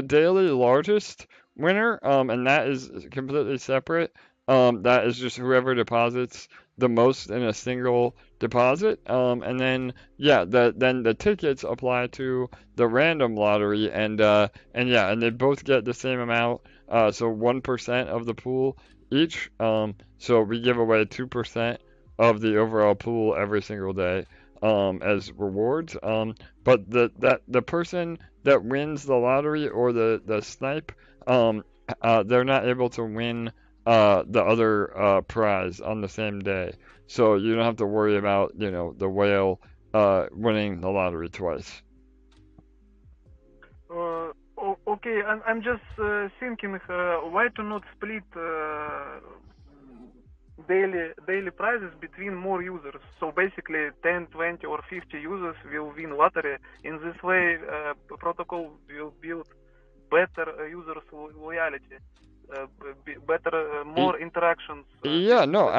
daily largest winner, and that is completely separate. That is just whoever deposits the most in a single deposit. And then yeah, then the tickets apply to the random lottery, and yeah, and they both get the same amount. So 1% of the pool each. So we give away 2% of the overall pool every single day, as rewards. But the person that wins the lottery or the snipe, they're not able to win the other prize on the same day. So you don't have to worry about the whale winning the lottery twice. Okay, I'm just thinking why to not split daily prizes between more users. So basically 10, 20 or 50 users will win lottery. In this way, protocol will build better users loyalty, better more interactions. Yeah, no,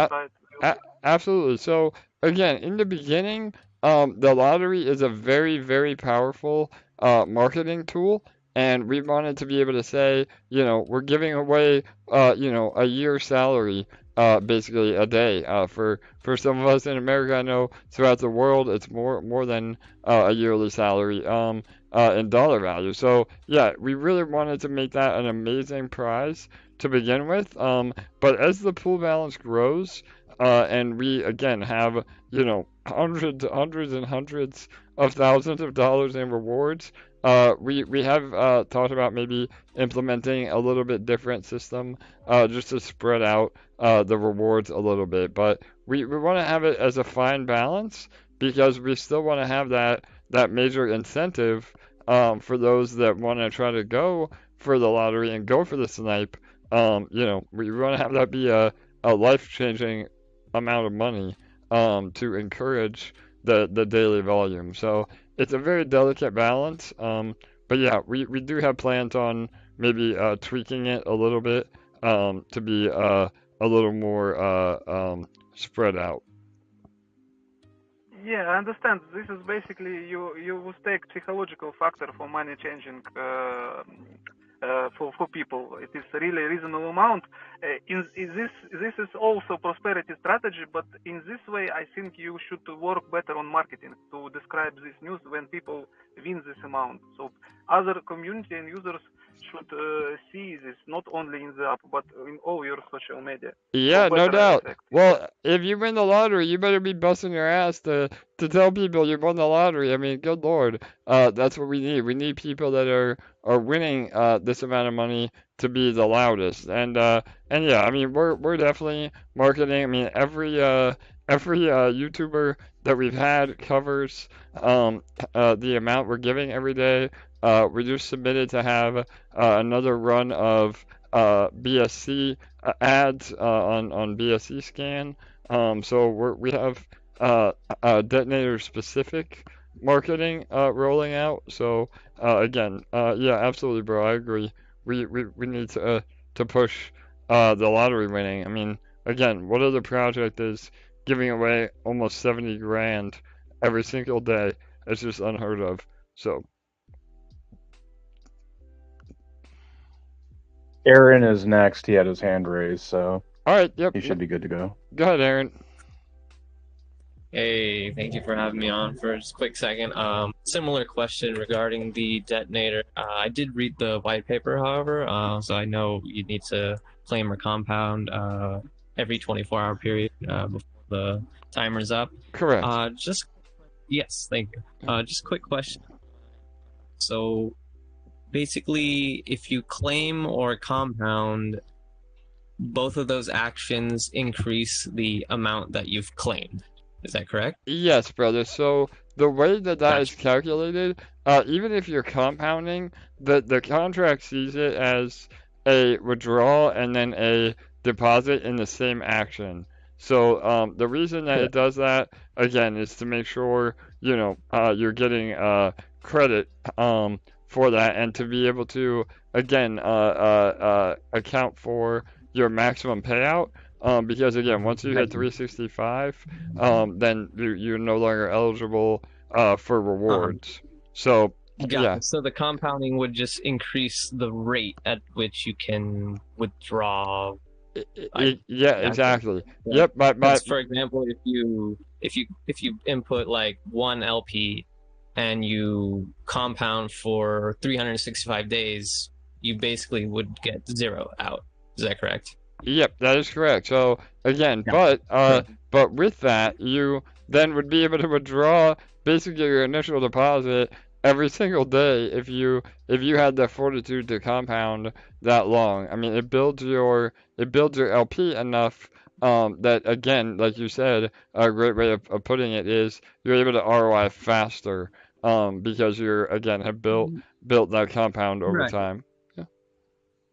absolutely. So again, in the beginning, the lottery is a very, very powerful marketing tool, and we wanted to be able to say, we're giving away, a year's salary, basically a day. For some of us in America, I know throughout the world, it's more than a yearly salary, in dollar value. So yeah, we really wanted to make that an amazing prize to begin with. But as the pool balance grows, and we again have hundreds and hundreds of thousands of dollars in rewards, we have thought about maybe implementing a little bit different system, just to spread out the rewards a little bit. But we want to have it as a fine balance, because we still want to have that major incentive, for those that want to try to go for the lottery and go for the snipe. We want to have that be a life-changing amount of money, to encourage the daily volume. So it's a very delicate balance. But yeah, we do have plans on maybe tweaking it a little bit, to be a little more spread out. Yeah, I understand. This is basically you will take psychological factor for money changing, for people. It is really a reasonable amount. This is also prosperity strategy, but in this way, I think you should work better on marketing to describe this news when people win this amount. So other community and users should see this not only in the app but in all your social media. Yeah, no Better doubt. effect. Well, if you win the lottery, you better be busting your ass to tell people you won the lottery. I mean, good Lord, that's what we need. We need people that are winning this amount of money to be the loudest. And yeah, I mean, we're definitely marketing. I mean, every YouTuber that we've had covers the amount we're giving every day. We just submitted to have another run of BSC ads on BSC scan. So we have Detonator specific marketing rolling out. So again, yeah, absolutely, bro. I agree. We need to push the lottery winning. I mean, again, what other project is giving away almost 70 grand every single day? It's just unheard of. So Aaron is next. He had his hand raised, so all right, yep, he should be good to go. Go ahead, Aaron. Hey, thank you for having me on for just a quick second. Similar question regarding the detonator. I did read the white paper, however, so I know you need to claim or compound every 24-hour period before the timer's up. Correct. Yes, thank you. Just a quick question. So basically, if you claim or compound, both of those actions increase the amount that you've claimed. Is that correct? Yes, brother. So the way that Gotcha. is calculated, even if you're compounding, the contract sees it as a withdrawal and then a deposit in the same action. So the reason that it does that, again, is to make sure you're getting credit for that, and to be able to again account for your maximum payout. Because again, once you hit 365, then you're no longer eligible for rewards. So yeah. So the compounding would just increase the rate at which you can withdraw. Yeah, exactly. Yeah. Yep. But for example, if you input like 1 LP and you compound for 365 days, you basically would get 0 out. Is that correct? Yep, that is correct. So again, Yeah. but with that, you then would be able to withdraw basically your initial deposit every single day if you had the fortitude to compound that long. I mean, it builds your LP enough that, again, like you said, a great way of putting it is you're able to ROI faster, because you're again have built that compound over Right. time.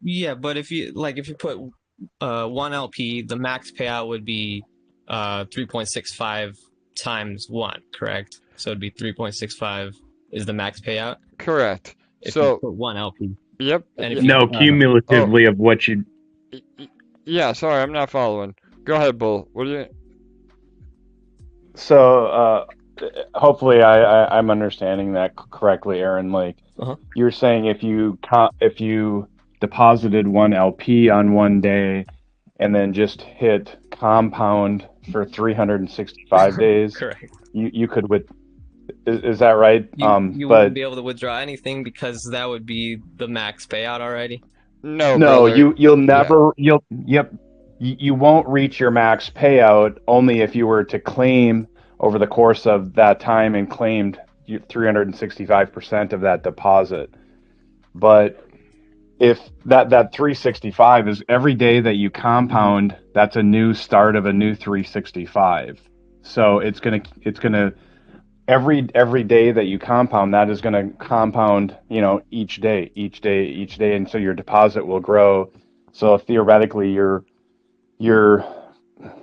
Yeah, but if you put one LP, the max payout would be 3.65 times 1, correct? So it'd be 3.65 is the max payout Correct. if So you put one LP. yep. And y- if you No, cumulatively of what you. yeah. Sorry, I'm not following. Go ahead, Bull. What do you? So hopefully I'm understanding that correctly, Aaron. Like you're saying, if you deposited one LP on one day, and then just hit compound for 365 days, correct. You could is that right? You wouldn't be able to withdraw anything because that would be the max payout already. No, No, brother. you'll never you won't reach your max payout only if you were to claim over the course of that time and claimed 365% of that deposit. But if that 365 is every day that you compound, that's a new start of a new 365. So it's gonna every day that you compound, that is gonna compound, each day, and so your deposit will grow. So theoretically, your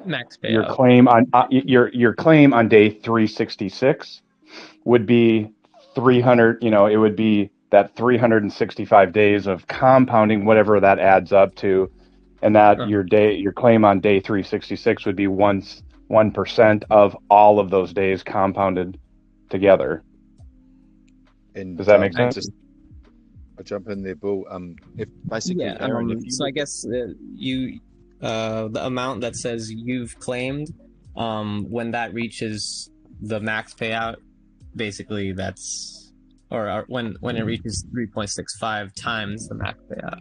Max payout. your claim on day 366 would be 300. It would be that 365 days of compounding, whatever that adds up to, and that your claim on day 366 would be 1% of all of those days compounded together. And does that make sense? I'll jump in there, Bill. If basically, Aaron, if you so I guess the amount that says you've claimed, when that reaches the max payout, basically that's, or when it reaches 3.65 times the max payout,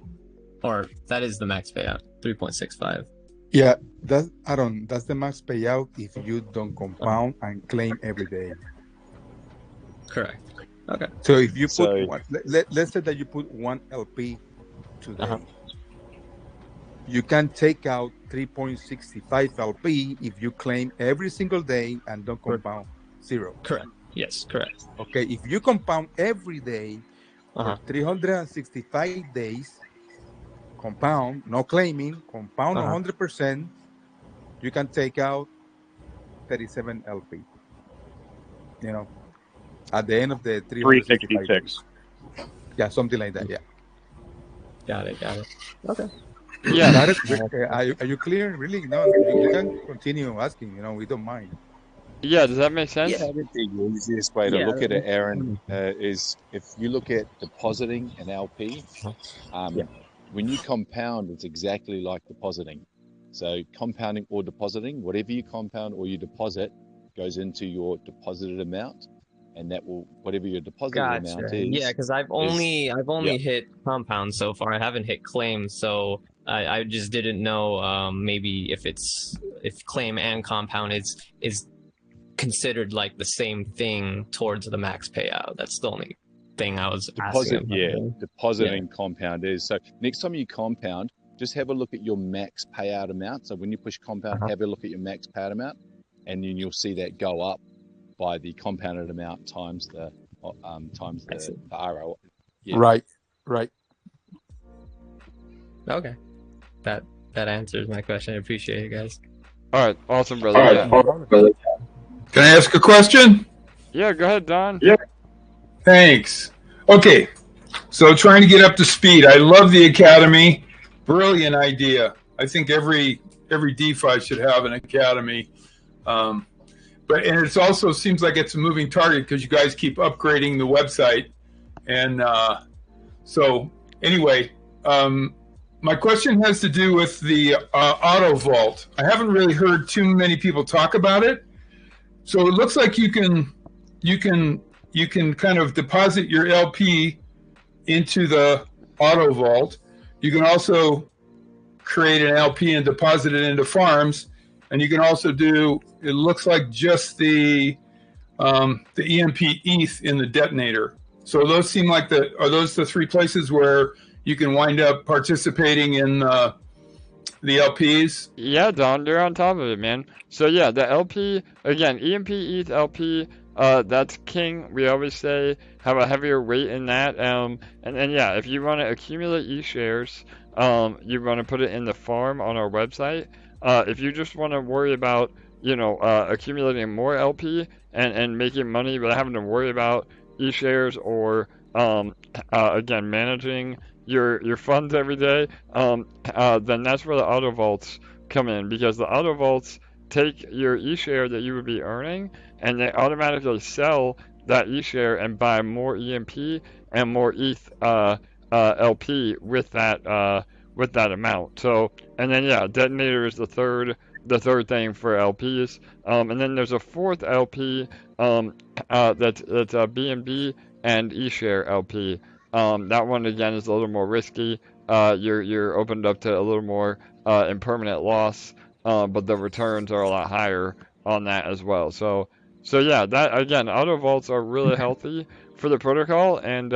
or that is the max payout, 3.65. Yeah, that's the max payout if you don't compound and claim every day. Correct. Okay. So if you put let's say that you put one LP today, you can take out 3.65 LP if you claim every single day and don't compound zero. Correct. Yes, correct. Okay, if you compound every day for 365 days, compound, no claiming, compound 100%, you can take out 37 LP. At the end of the 365 days. Yeah, something like that. Yeah. Got it. Okay. Yeah. Are you clear? Really? No, you can continue asking. We don't mind. Yeah, does that make sense? Yeah, the easiest way to look at it, Aaron, is if you look at depositing an LP, when you compound, it's exactly like depositing. So compounding or depositing, whatever you compound or you deposit goes into your deposited amount, and that will, whatever your deposited amount is. Yeah, because I've only hit compound so far. I haven't hit claim, so I just didn't know maybe if claim and compound is considered like the same thing towards the max payout. That's the only thing I was asking. Depositing compound is. So next time you compound, just have a look at your max payout amount. So when you push compound, have a look at your max payout amount, and then you'll see that go up by the compounded amount times the RO. Yeah. Right. Okay. That answers my question. I appreciate it, guys. All right, awesome, brother. Can I ask a question? Yeah, go ahead, Don. Yeah. Thanks. Okay, so trying to get up to speed. I love the academy. Brilliant idea. I think every DeFi should have an academy. But it also seems like it's a moving target because you guys keep upgrading the website. And so anyway, my question has to do with the auto vault. I haven't really heard too many people talk about it. So it looks like you can kind of deposit your LP into the auto vault. You can also create an LP and deposit it into farms, and you can also do, it looks like, just the EMP ETH in the detonator. So those seem like are those the three places where you can wind up participating in the LPs? Yeah, Don, you're on top of it, man. So yeah, the LP, again, EMP ETH LP that's king. We always say have a heavier weight in that. And then yeah, if you want to accumulate e-shares, you want to put it in the farm on our website. If you just want to worry about accumulating more LP and making money without having to worry about e-shares or again managing your funds every day, then that's where the auto vaults come in, because the auto vaults take your e-share that you would be earning and they automatically sell that e-share and buy more EMP and more ETH LP with that amount. So, and then yeah, Detonator is the third thing for LPs. And then there's a fourth LP that's BNB and eShare LP. That one again is a little more risky. You're opened up to a little more impermanent loss, but the returns are a lot higher on that as well. So yeah, that again, auto vaults are really healthy for the protocol, and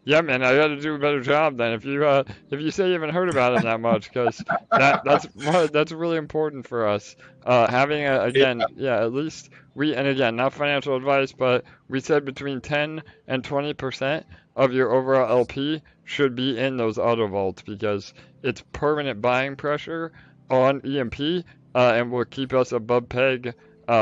yeah, man, I got to do a better job then. If you say you haven't heard about it that much, because that's really important for us. Having at least and again, not financial advice, but we said between 10 and 20% of your overall LP should be in those auto vaults, because it's permanent buying pressure on EMP, and will keep us above peg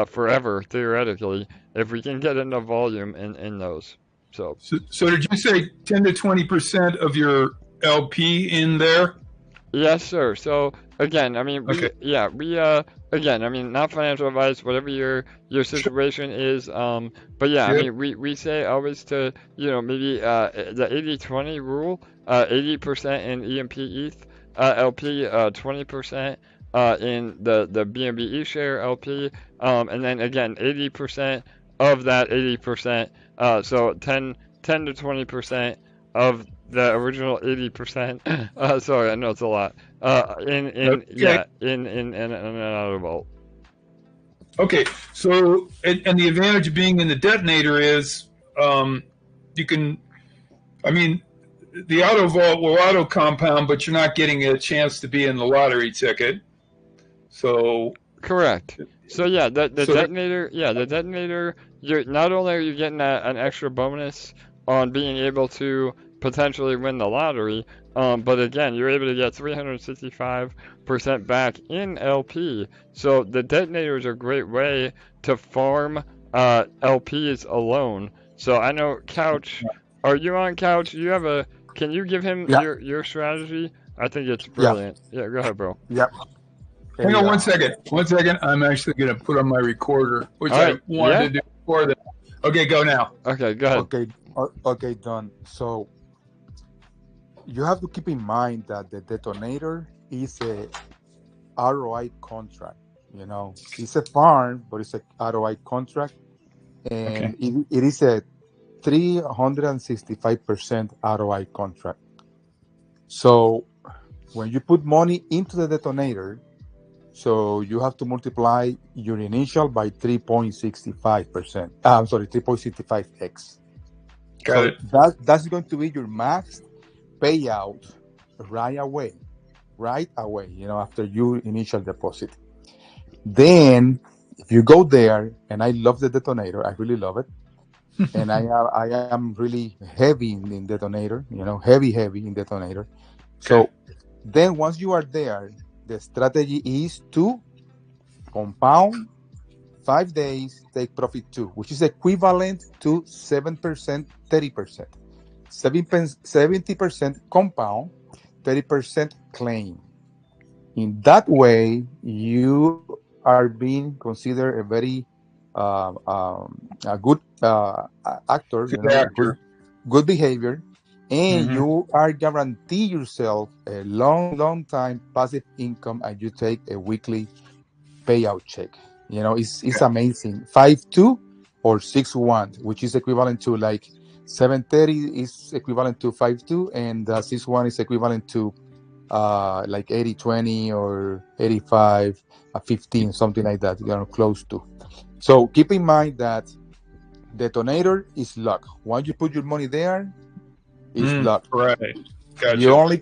forever, theoretically, if we can get enough volume in those. So did you say 10 to 20% of your LP in there? Yes, sir. So again, I mean, again, I mean, not financial advice, whatever your situation is. But yeah, I mean, we say always to, maybe the 80-20 rule, 80% in EMP ETH LP, 20% in the BNB eShare LP, and then again 80% of that 80%, so 10 to 20% of the original 80%. Sorry, I know it's a lot. In an auto vault. Okay, so and the advantage of being in the detonator is you can, I mean, the auto vault will auto compound, but you're not getting a chance to be in the lottery ticket. So correct. So yeah, the detonator, you're not only are you getting an extra bonus on being able to potentially win the lottery, but again, you're able to get 365% back in LP. So the detonator is a great way to farm LPs alone. So I know Couch, are you on Couch? Can you give him your strategy? I think it's brilliant. Yeah, go ahead, bro. Yep. Hang on 1 second. 1 second. I'm actually going to put on my recorder, which I wanted to do before that. Okay, go now. Okay, go ahead. Okay, done. So you have to keep in mind that the detonator is a ROI contract. It's a farm, but it's a ROI contract, and it is a 365% ROI contract. So when you put money into the detonator, so you have to multiply your initial by 3.65%. I'm sorry, 3.65x. Got it. That's going to be your max payout right away, after your initial deposit. Then, if you go there, and I love the detonator, I really love it, and I am really heavy in detonator, heavy in detonator. So then once you are there, the strategy is to compound 5 days, take profit 2, which is equivalent to 7%, 30%. 70% compound, 30% claim. In that way, you are being considered a very good actor, good behavior, and you are guarantee yourself a long time passive income, and you take a weekly payout check. It's amazing. 5-2 or 6-1, which is equivalent to like 730 is equivalent to 5-2, and 6-1 is equivalent to like 80-20 or 85-15, something like that. Close to. So keep in mind that detonator is luck. Once you put your money there, it's luck. Right. Gotcha. You only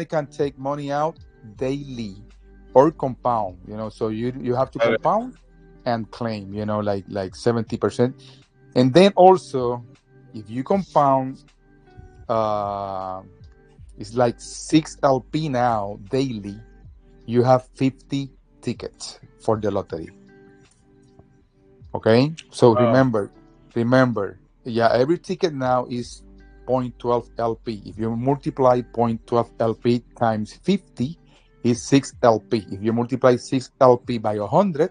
can take money out daily or compound. So you have to compound and claim. Like 70%. And then also, if you compound, it's like 6 LP now daily, you have 50 tickets for the lottery. Okay, so remember, yeah, every ticket now is 0.12 LP. If you multiply 0.12 LP times 50, is 6 LP. If you multiply 6 LP by 100,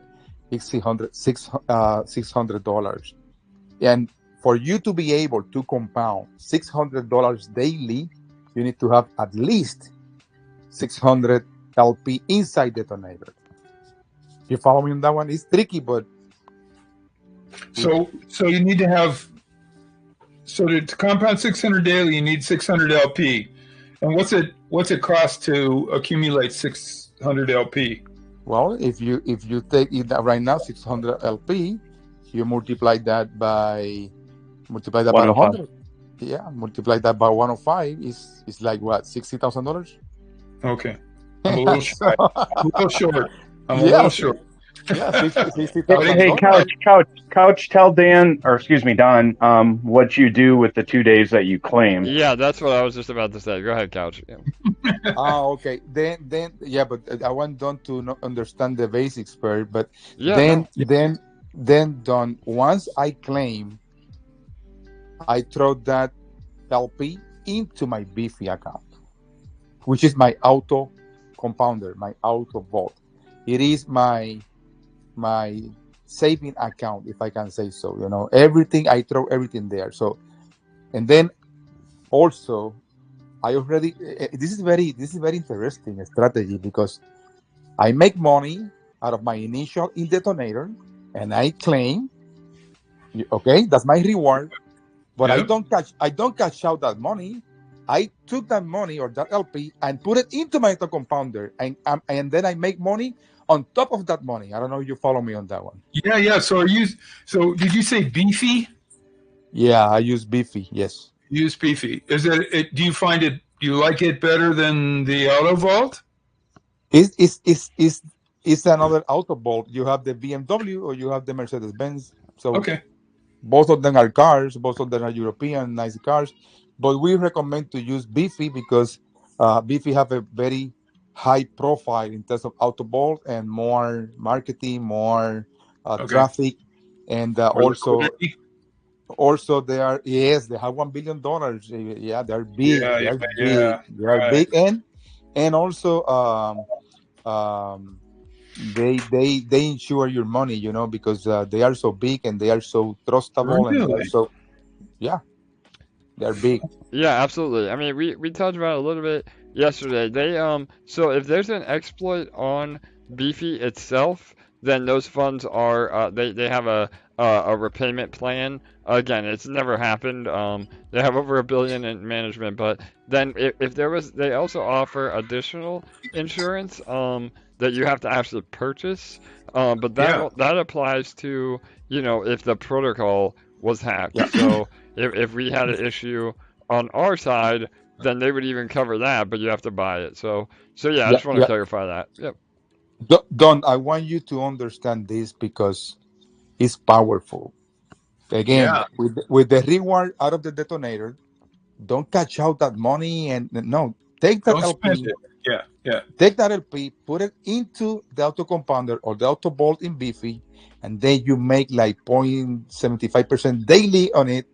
it's $600. And for you to be able to compound $600 daily, you need to have at least 600 LP inside Detonator. You follow me on that one? It's tricky, but so you need to have, so to compound 600 daily, you need 600 LP. And what's it cost to accumulate 600 LP? Well, if you take it right now 600 LP, you multiply that by 100. Yeah, multiply that by 105 is like what, $60,000? Okay, I'm a little short. I'm a little short. Yeah, $60,000. Hey, Couch, tell Dan, or excuse me, Don, what you do with the 2 days that you claim. Yeah, that's what I was just about to say. Go ahead, Couch. Yeah. Okay. Then, yeah, but I want Don to understand the basics first. But Yeah, then Don, once I claim, I throw that LP into my Beefy account, which is my auto compounder, my auto vault. It is my saving account, if I can say so. Everything, I throw everything there. So, and then also, I already, this is very interesting strategy, because I make money out of my initial in Detonator, and I claim, okay, that's my reward, but I don't cash out that money. I took that money or that LP and put it into my auto compounder, and then I make money on top of that money. I don't know if you follow me on that one. Yeah. So did you say Beefy? Yeah, I use Beefy. Yes. You use Beefy. Is it? Do you find it? Do you like it better than the Auto Vault? It's another auto vault. You have the BMW or you have the Mercedes Benz. So okay, both of them are cars. Both of them are European nice cars. But we recommend to use Beefy because Beefy have a very high profile in terms of auto vault and more marketing, more traffic, and also they are, yes, they have $1 billion. Yeah, they're big. They are big, and also they insure your money, because they are so big and they are so trustable, and they are so, yeah, they're big. Yeah, absolutely. I mean, we talked about it a little bit yesterday. They so if there's an exploit on Beefy itself, then those funds are they have a repayment plan. Again, it's never happened. They have over $1 billion in management, but then if there was, they also offer additional insurance that you have to actually purchase. But that applies to, if the protocol was hacked. Yeah. So if we had an issue on our side, then they would even cover that, but you have to buy it. So yeah, I just want to clarify that. Yep. Don, I want you to understand this because it's powerful. Again, with the reward out of the Detonator, don't catch out that money and no, take that LP. Yeah. Take that LP, put it into the auto compounder or the auto vault in Beefy, and then you make like 0.75% daily on it,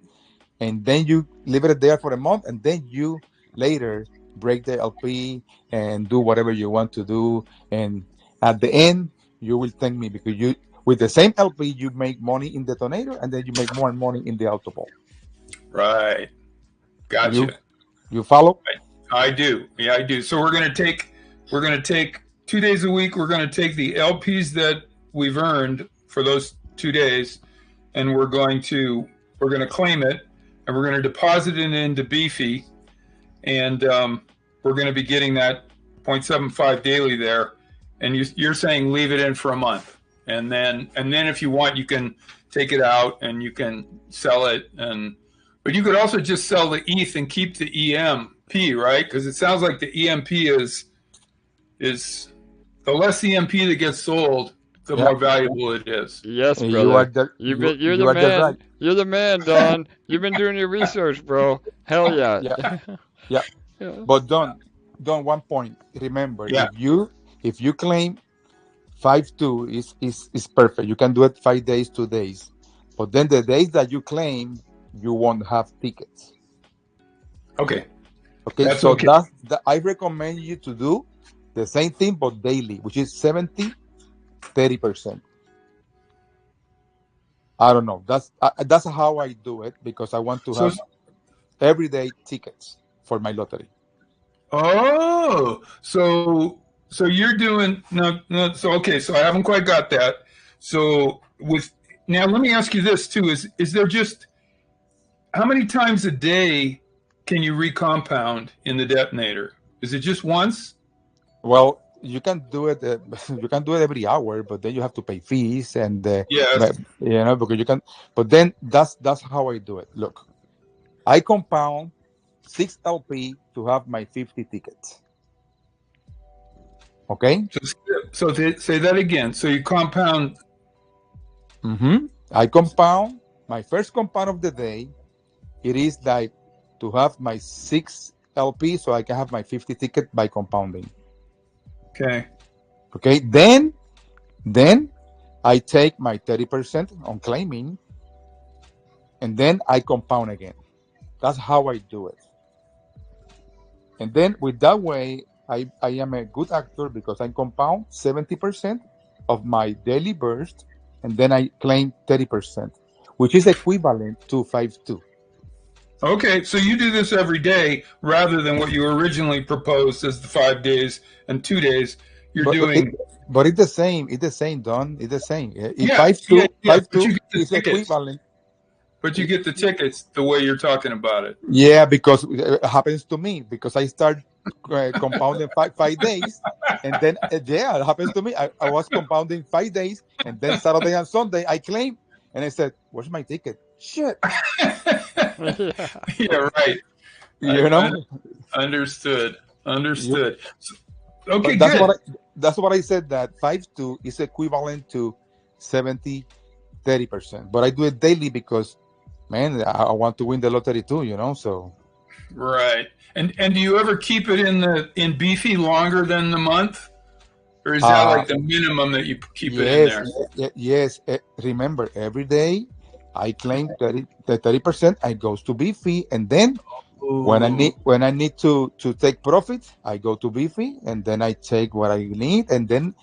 and then you leave it there for a month, and then you later break the LP and do whatever you want to do, and at the end you will thank me because you, with the same LP, you make money in Detonator, and then you make more money in the auto vault. Right. Gotcha. You follow? I do. Yeah, I do. So we're gonna take 2 days a week. We're gonna take the LPs that we've earned for those 2 days, and we're gonna claim it, and we're gonna deposit it into Beefy, and we're gonna be getting that 0.75 daily there. And you're saying leave it in for a month, and then if you want, you can take it out and you can sell it, but you could also just sell the ETH and keep the EMP, right? Because it sounds like the EMP is the less EMP that gets sold, the Yeah. more valuable it is. Yes, You brother. are the You're you the are the man. right. You're the man, Don. You've been doing your research, bro. Hell yeah. Yeah, yeah. Yeah. But don't 1 point. Remember, Yeah. if you claim 5-2 is perfect. You can do it 5 days, 2 days. But then the days that you claim, you won't have tickets. Okay. Okay, That's so okay. I recommend you to do the same thing but daily, which is 70-30%. I don't know. That's how I do it because I want to So, have everyday tickets for my lottery. oh, so you're doing no. So okay, so I haven't quite got that. So now let me ask you this too: is there just how many times a day can you recompound in the detonator? Is it just once? Well, you can do it. You can do it every hour, but then you have to pay fees and Yes. because you can. But then that's how I do it. Look, I compound 6 LP to have my 50 tickets. Okay. So say that again. So you compound. I compound my first compound of the day. It is like to have my 6 LP so I can have my 50 ticket by compounding. Okay. Okay. Then I take my 30% on claiming, and then I compound again. That's how I do it. And then with that way, I am a good actor because I compound 70% of my daily burst, and then I claim 30%, which is equivalent to 5-2. Okay, so you do this every day rather than what you originally proposed as the 5 days and 2 days. But it's the same. It's the same, Don. It's the same. If 5-2 is equivalent. But you get the tickets the way you're talking about it. Yeah, because it happens to me because I start compounding 5 days, and then it happens to me. I was compounding 5 days, and then Saturday and Sunday I claim, and I said, "Where's my ticket?" Shit. Yeah, right. You know. Understood. Okay, but that's what I said. That 5-2 is equivalent to 70-30%. But I do it daily because, man, I want to win the lottery too. You know, so. Right. And do you ever keep it in beefy longer than the month? Or is that like the minimum that you keep it in there? Yes. Remember, every day I claim 30%. I goes to beefy, and then when I need to take profit, I go to beefy, and then I take what I need, and then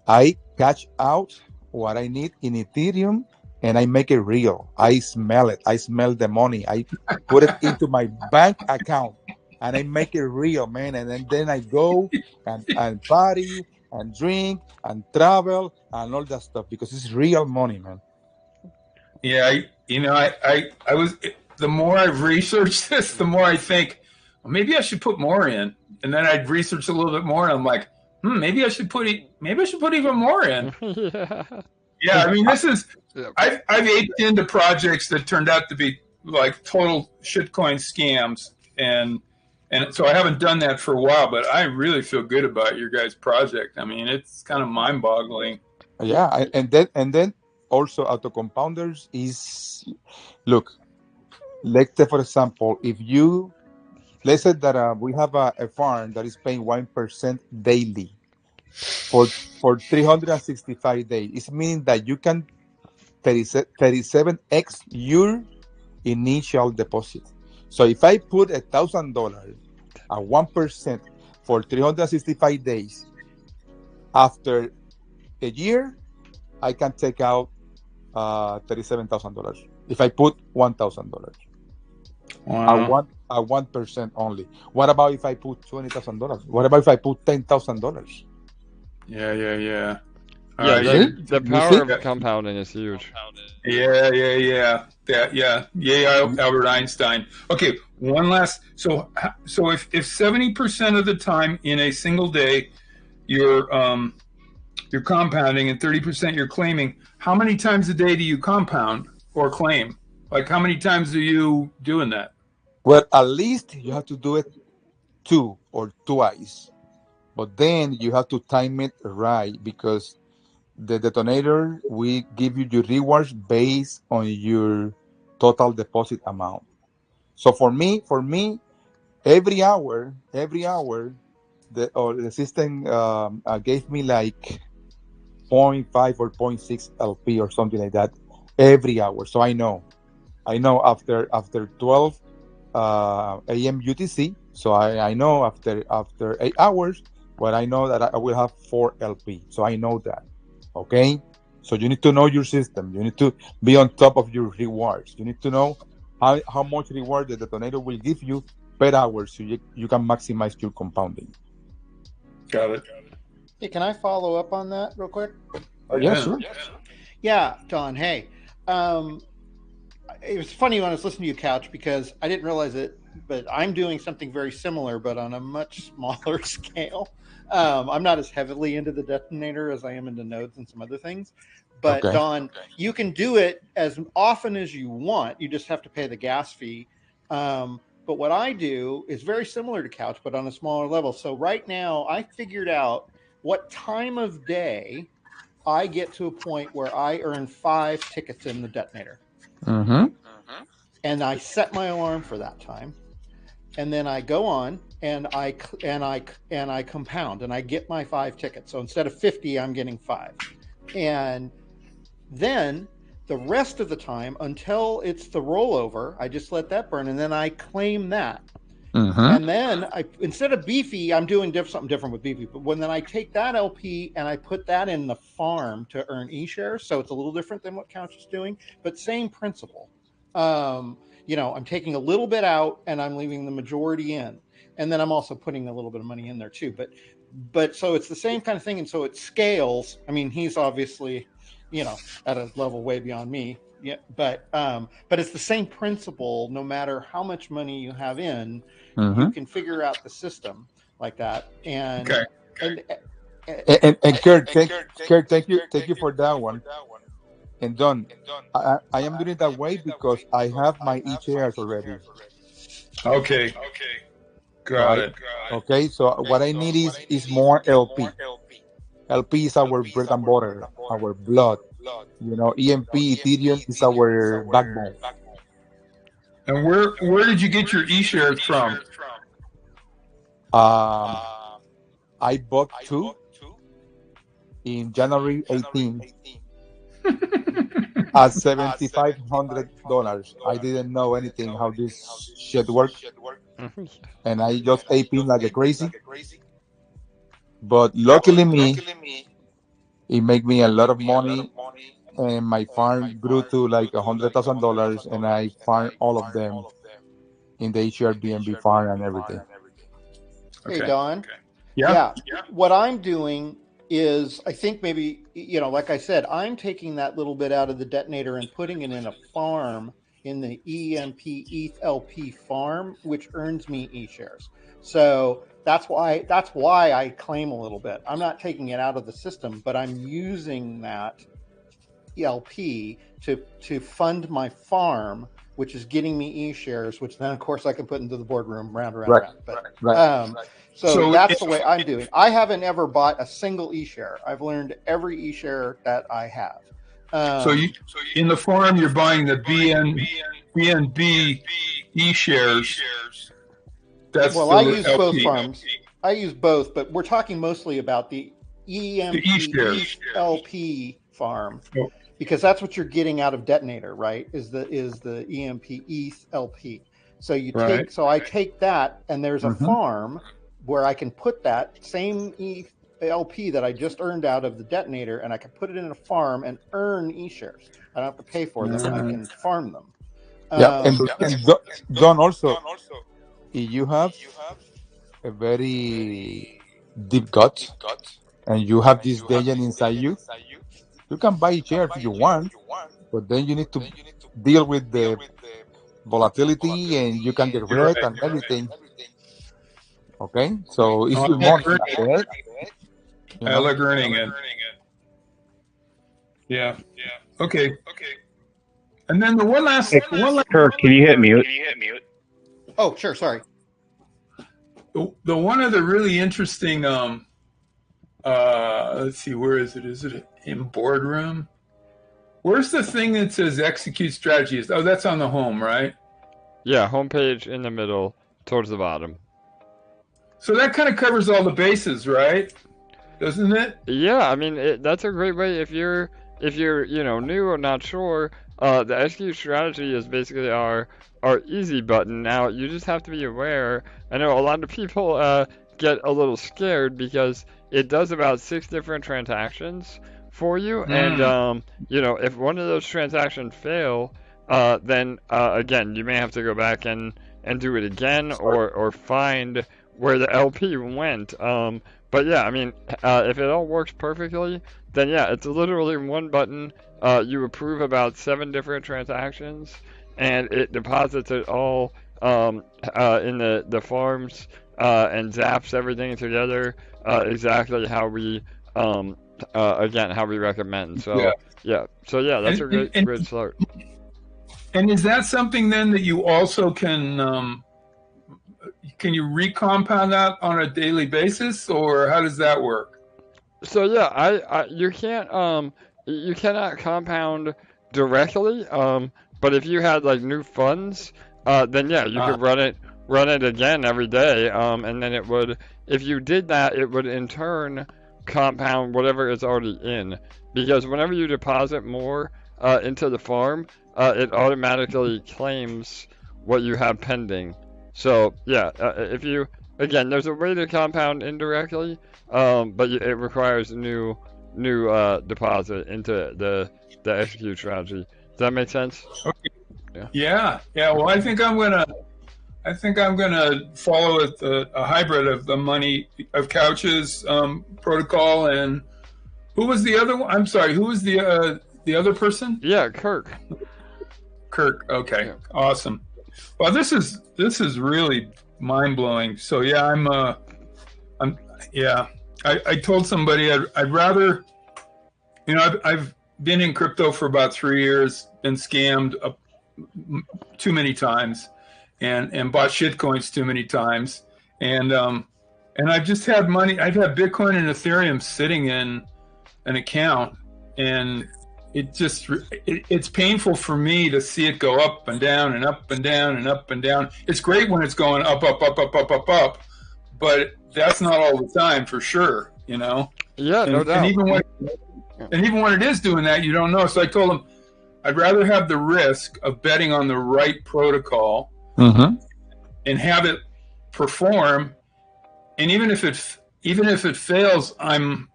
I cash out what I need in Ethereum, and I make it real. I smell it. I smell the money. I put it into my bank account, and I make it real, man. And then I go and party and drink and travel and all that stuff because it's real money, man. Yeah, I was. The more I've researched this, the more I think, well, maybe I should put more in. And then I'd research a little bit more, and I'm like, maybe I should put even more in. Yeah, I mean, this is. I've aped into projects that turned out to be like total shitcoin scams, and so I haven't done that for a while. But I really feel good about your guys' project. I mean, it's kind of mind-boggling. Yeah, and then also auto compounders is look. Let's say, for example, let's say that we have a farm that is paying 1% daily for 365 days. It means that you can 37x your initial deposit. So if I put $1,000 at 1% for 365 days, after a year, I can take out $37,000 if I put $1,000. Wow. At 1% only. What about if I put $20,000? What about if I put $10,000? Yeah. Yeah, the power of compounding is huge. Yeah. Albert Einstein. Okay, one last. So if 70% of the time in a single day you're compounding and 30% you're claiming, how many times a day do you compound or claim? Like, how many times are you doing that? Well, at least you have to do it 2 or twice. But then you have to time it right because the detonator will give you your rewards based on your total deposit amount. So for me, every hour, the system gave me like 0.5 or 0.6 LP or something like that every hour. So I know after 12 a.m. UTC. So I know after 8 hours, but I know that I will have 4 LP. So I know that. Okay. So you need to know your system. You need to be on top of your rewards. You need to know how much reward the detonator will give you per hour, so you can maximize your compounding. Got it. Hey, can I follow up on that real quick? Yeah, sure. Yeah, Don. Hey, it was funny when I was listening to you, Couch, because I didn't realize it, but I'm doing something very similar, but on a much smaller scale. I'm not as heavily into the detonator as I am into nodes and some other things. But okay. Don, you can do it as often as you want. You just have to pay the gas fee. But what I do is very similar to Couch, but on a smaller level. So right now, I figured out what time of day I get to a point where I earn 5 tickets in the detonator. Mm-hmm. And I set my alarm for that time. And then I go on and I compound and I get my 5 tickets. So instead of 50, I'm getting 5. And then the rest of the time, until it's the rollover, I just let that burn, and then I claim that. Mm-hmm. And then instead of beefy, I'm doing something different with beefy. But then I take that LP and I put that in the farm to earn E-shares. So it's a little different than what Couch is doing, but same principle. I'm taking a little bit out and I'm leaving the majority in. And then I'm also putting a little bit of money in there too. But so it's the same kind of thing. And so it scales. I mean, he's obviously, at a level way beyond me. Yeah. But it's the same principle. No matter how much money you have in, mm-hmm. you can figure out the system like that. And, okay. And Kurt, thank you for that one. And Don, I am doing it that way because I have my E-shares already. Okay. Got it. Okay, so what I need is more LP. LP is our bread and butter, our blood. EMP, Ethereum is our backbone. And where did you get your E-shares from? I bought 2 in January 18th. At $7,500. I didn't know anything how this shit works. And I just ate in like a crazy. But luckily me, it made me a lot of money. And my farm grew to like $100,000. And I farmed all of them in the HRBNB farm and everything. Hey, Don. Okay. Yeah. What I'm doing is, I think maybe, like I said, I'm taking that little bit out of the detonator and putting it in a farm in the EMP ETH LP farm, which earns me E-shares. So that's why I claim a little bit. I'm not taking it out of the system, but I'm using that LP to fund my farm, which is getting me E-shares, which then of course I can put into the boardroom round. Right. So that's the way I'm doing. I haven't ever bought a single E-share. I've learned every E-share that I have. So in the farm, you're buying the BNB E-shares. I use both farms. I use both, but we're talking mostly about the EMP LP farm, because that's what you're getting out of Detonator, right? Is the EMP ETH LP. So I take that, and there's a farm where I can put that same LP that I just earned out of the Detonator, and I can put it in a farm and earn E-shares. I don't have to pay for them. I can farm them. And John, also, if you have a very deep gut and you have this legend inside you, you can buy shares if you want, but then you need to deal with the volatility and you can get red and everything. Okay, so it's your money. I like earning it. Yeah. Okay. And then the one last. Kirk, can you hit mute? Oh, sure. Sorry. The one of the really interesting let's see, where is it? Is it in boardroom? Where's the thing that says execute strategies? Oh, that's on the home, right? Yeah, homepage in the middle, towards the bottom. So that kind of covers all the bases, right? Doesn't it? Yeah, I mean that's a great way if you're new or not sure. The execute strategy is basically our easy button. Now you just have to be aware. I know a lot of people get a little scared because it does about 6 different transactions for you, and if one of those transactions fail, then again you may have to go back and do it again or find where the LP went. But yeah, I mean, if it all works perfectly, then yeah, it's literally one button. You approve about 7 different transactions, and it deposits it all in the farms and zaps everything together exactly how we how we recommend. So so that's a great start. And is that something then that you also can you recompound that on a daily basis, or how does that work? So yeah, you cannot compound directly, but if you had like new funds, then yeah, you could run it again every day, and then it would, if you did that, it would in turn compound whatever is already in, because whenever you deposit more into the farm, it automatically claims what you have pending. So yeah, if you, again, there's a way to compound indirectly, but it requires new deposit into the execute strategy. Does that make sense? Okay. Yeah. Well, I think I'm gonna follow a hybrid of the money of couches protocol. And who was the other one? I'm sorry. Who was the other person? Yeah, Kirk. Okay. Yeah. Awesome. Well, this is really mind blowing. So yeah, I told somebody I'd rather, I've been in crypto for about 3 years, been scammed too many times, and bought shitcoins too many times, and I've just had money. I've had Bitcoin and Ethereum sitting in an account, and it's painful for me to see it go up and down and up and down and up and down. It's great when it's going up, up, up, up, up, up, up, but that's not all the time, for sure. Yeah, no doubt. And even when it is doing that, you don't know. So I told him I'd rather have the risk of betting on the right protocol and have it perform. And even if it fails, I'm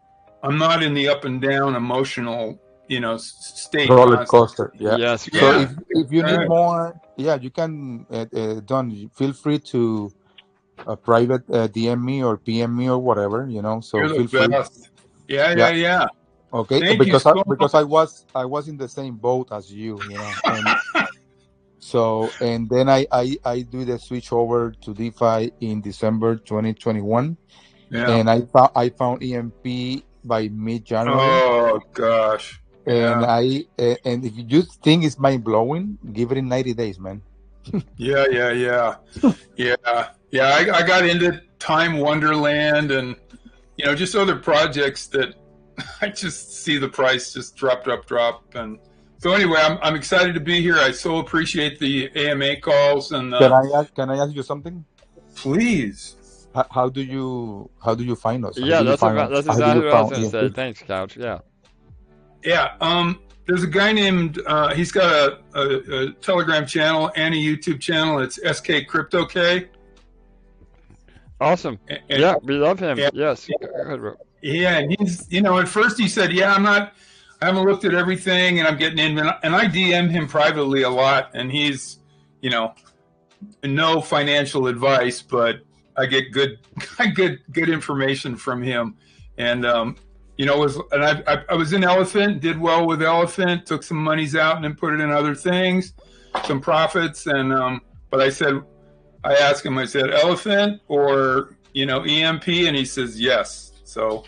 not in the up and down emotional state. Roller coaster. Yeah. Yes. So if you need more, you can Don, feel free to private DM me or PM me or whatever, So You're feel the best. free. Yeah. Okay, Thank because you because I was in the same boat as you, And so and then I do the switch over to DeFi in December 2021, and I found EMP by mid-January. Oh gosh. And and if you think it's mind blowing, give it in 90 days, man. Yeah. I got into Time Wonderland and just other projects that I just see the price just drop. And so anyway, I'm excited to be here. I so appreciate the AMA calls. And can I ask you something? Please. How do you find us? Yeah, that's exactly what I was going to say. Thanks, Couch. Yeah. Yeah. There's a guy named, he's got a Telegram channel and a YouTube channel. It's SK Crypto K. Awesome. And, we love him. Yes. Yeah. And he's, at first he said, I haven't looked at everything and I'm getting in. And I DM him privately a lot. And he's, no financial advice, but I get good information from him. And, I was in Elephant, did well with Elephant, took some monies out and then put it in other things, some profits. And, but I asked him, I said, Elephant or, EMP? And he says, yes. So,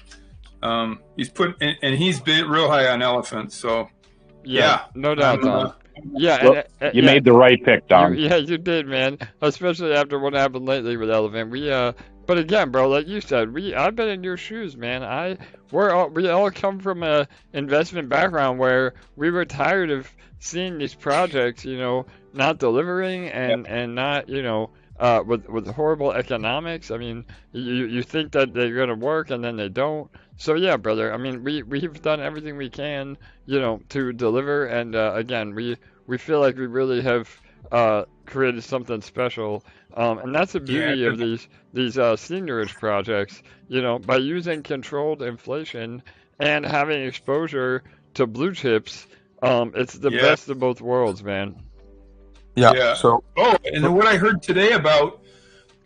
he's been real high on Elephant. So no doubt, Tom. Yeah, Well, and you yeah, made the right pick, Don. yeah, you did, man. Especially after what happened lately with Elephant. But again, bro, like you said, I've been in your shoes, man. We all come from a investment background where we were tired of seeing these projects, not delivering and not, with horrible economics. I mean, you think that they're gonna work and then they don't. So yeah, brother. I mean, we've done everything we can, to deliver, and again, we feel like we really have created something special. And that's the beauty of these seigniorage projects. By using controlled inflation and having exposure to blue chips, it's the best of both worlds, man. Yeah. So, and then what I heard today about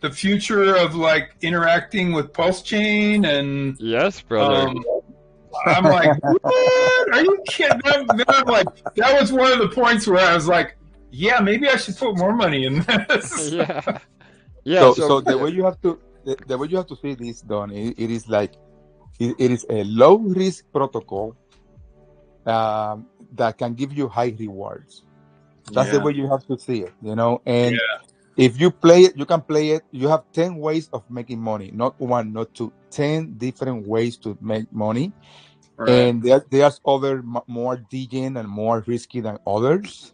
the future of like interacting with Pulse Chain and yes, brother. I'm like, what? Are you kidding? Then I'm like, that was one of the points where I was like, yeah, maybe I should put more money in this. Yeah. So the way you have to see this, Don, it is like it is a low risk protocol that can give you high rewards. That's the way you have to see it, And if you play it, you can play it. You have 10 ways of making money, not one, not two, 10 different ways to make money. Right. And there's other more digging and more risky than others.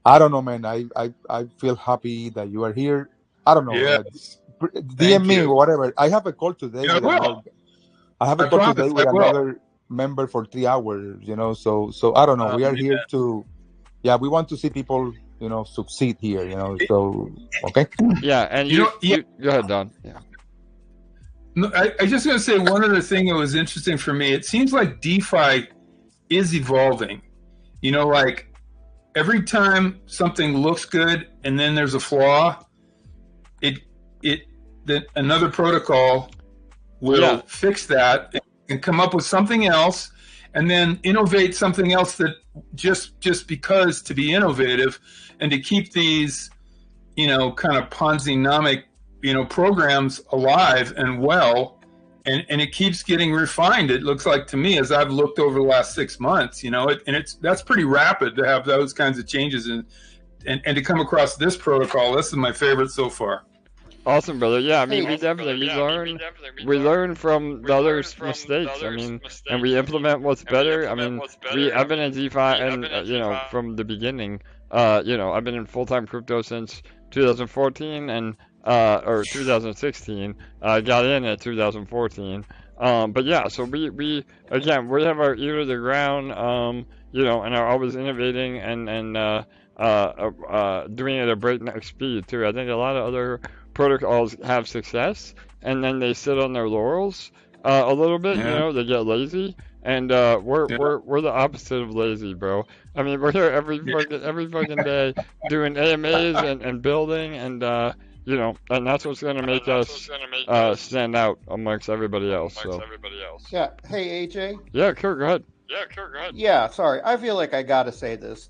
I don't know, man. I feel happy that you are here. I don't know. Yes. DM me or whatever. I have a call today. I have a call today with another member for 3 hours. So I don't know. We are here to. Yeah, we want to see people, succeed here. So okay. Yeah, and you go ahead, Don. Yeah. No, I just going to say one other thing that was interesting for me. It seems like DeFi is evolving. Like every time something looks good and then there's a flaw, another protocol will fix that and come up with something else, and then innovate something else that just because to be innovative and to keep these, kind of Ponzi-nomic, programs alive and well, and it keeps getting refined. It looks like to me, as I've looked over the last 6 months, that's pretty rapid to have those kinds of changes and to come across this protocol. This is my favorite so far. Awesome, brother. Yeah, I mean, we learn from the others' mistakes. I mean, and we implement what's better. I mean, I've been in DeFi and from the beginning. I've been in full-time crypto since 2014 and or 2016. I got in at 2014. But yeah, so we have our ear to the ground. And are always innovating and doing it at a breakneck speed too. I think a lot of other protocols have success and then they sit on their laurels a little bit. They get lazy, and we're the opposite of lazy, bro. I mean, we're here every fucking day doing AMAs and building, and and that's what's gonna make us stand out amongst everybody else. Yeah. Hey, AJ. Yeah, Kurt, go ahead. Yeah, sorry. I feel like I gotta say this.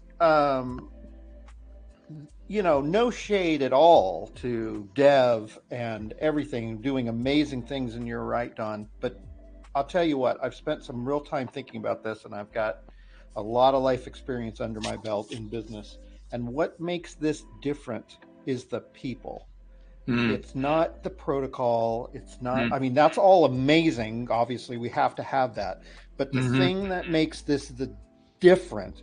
No shade at all to Dev and everything, doing amazing things, and you're right, Don. But I'll tell you what, I've spent some real time thinking about this, and I've got a lot of life experience under my belt in business. And what makes this different is the people. It's not the protocol. It's not, I mean, that's all amazing. Obviously, we have to have that. But the thing that makes this different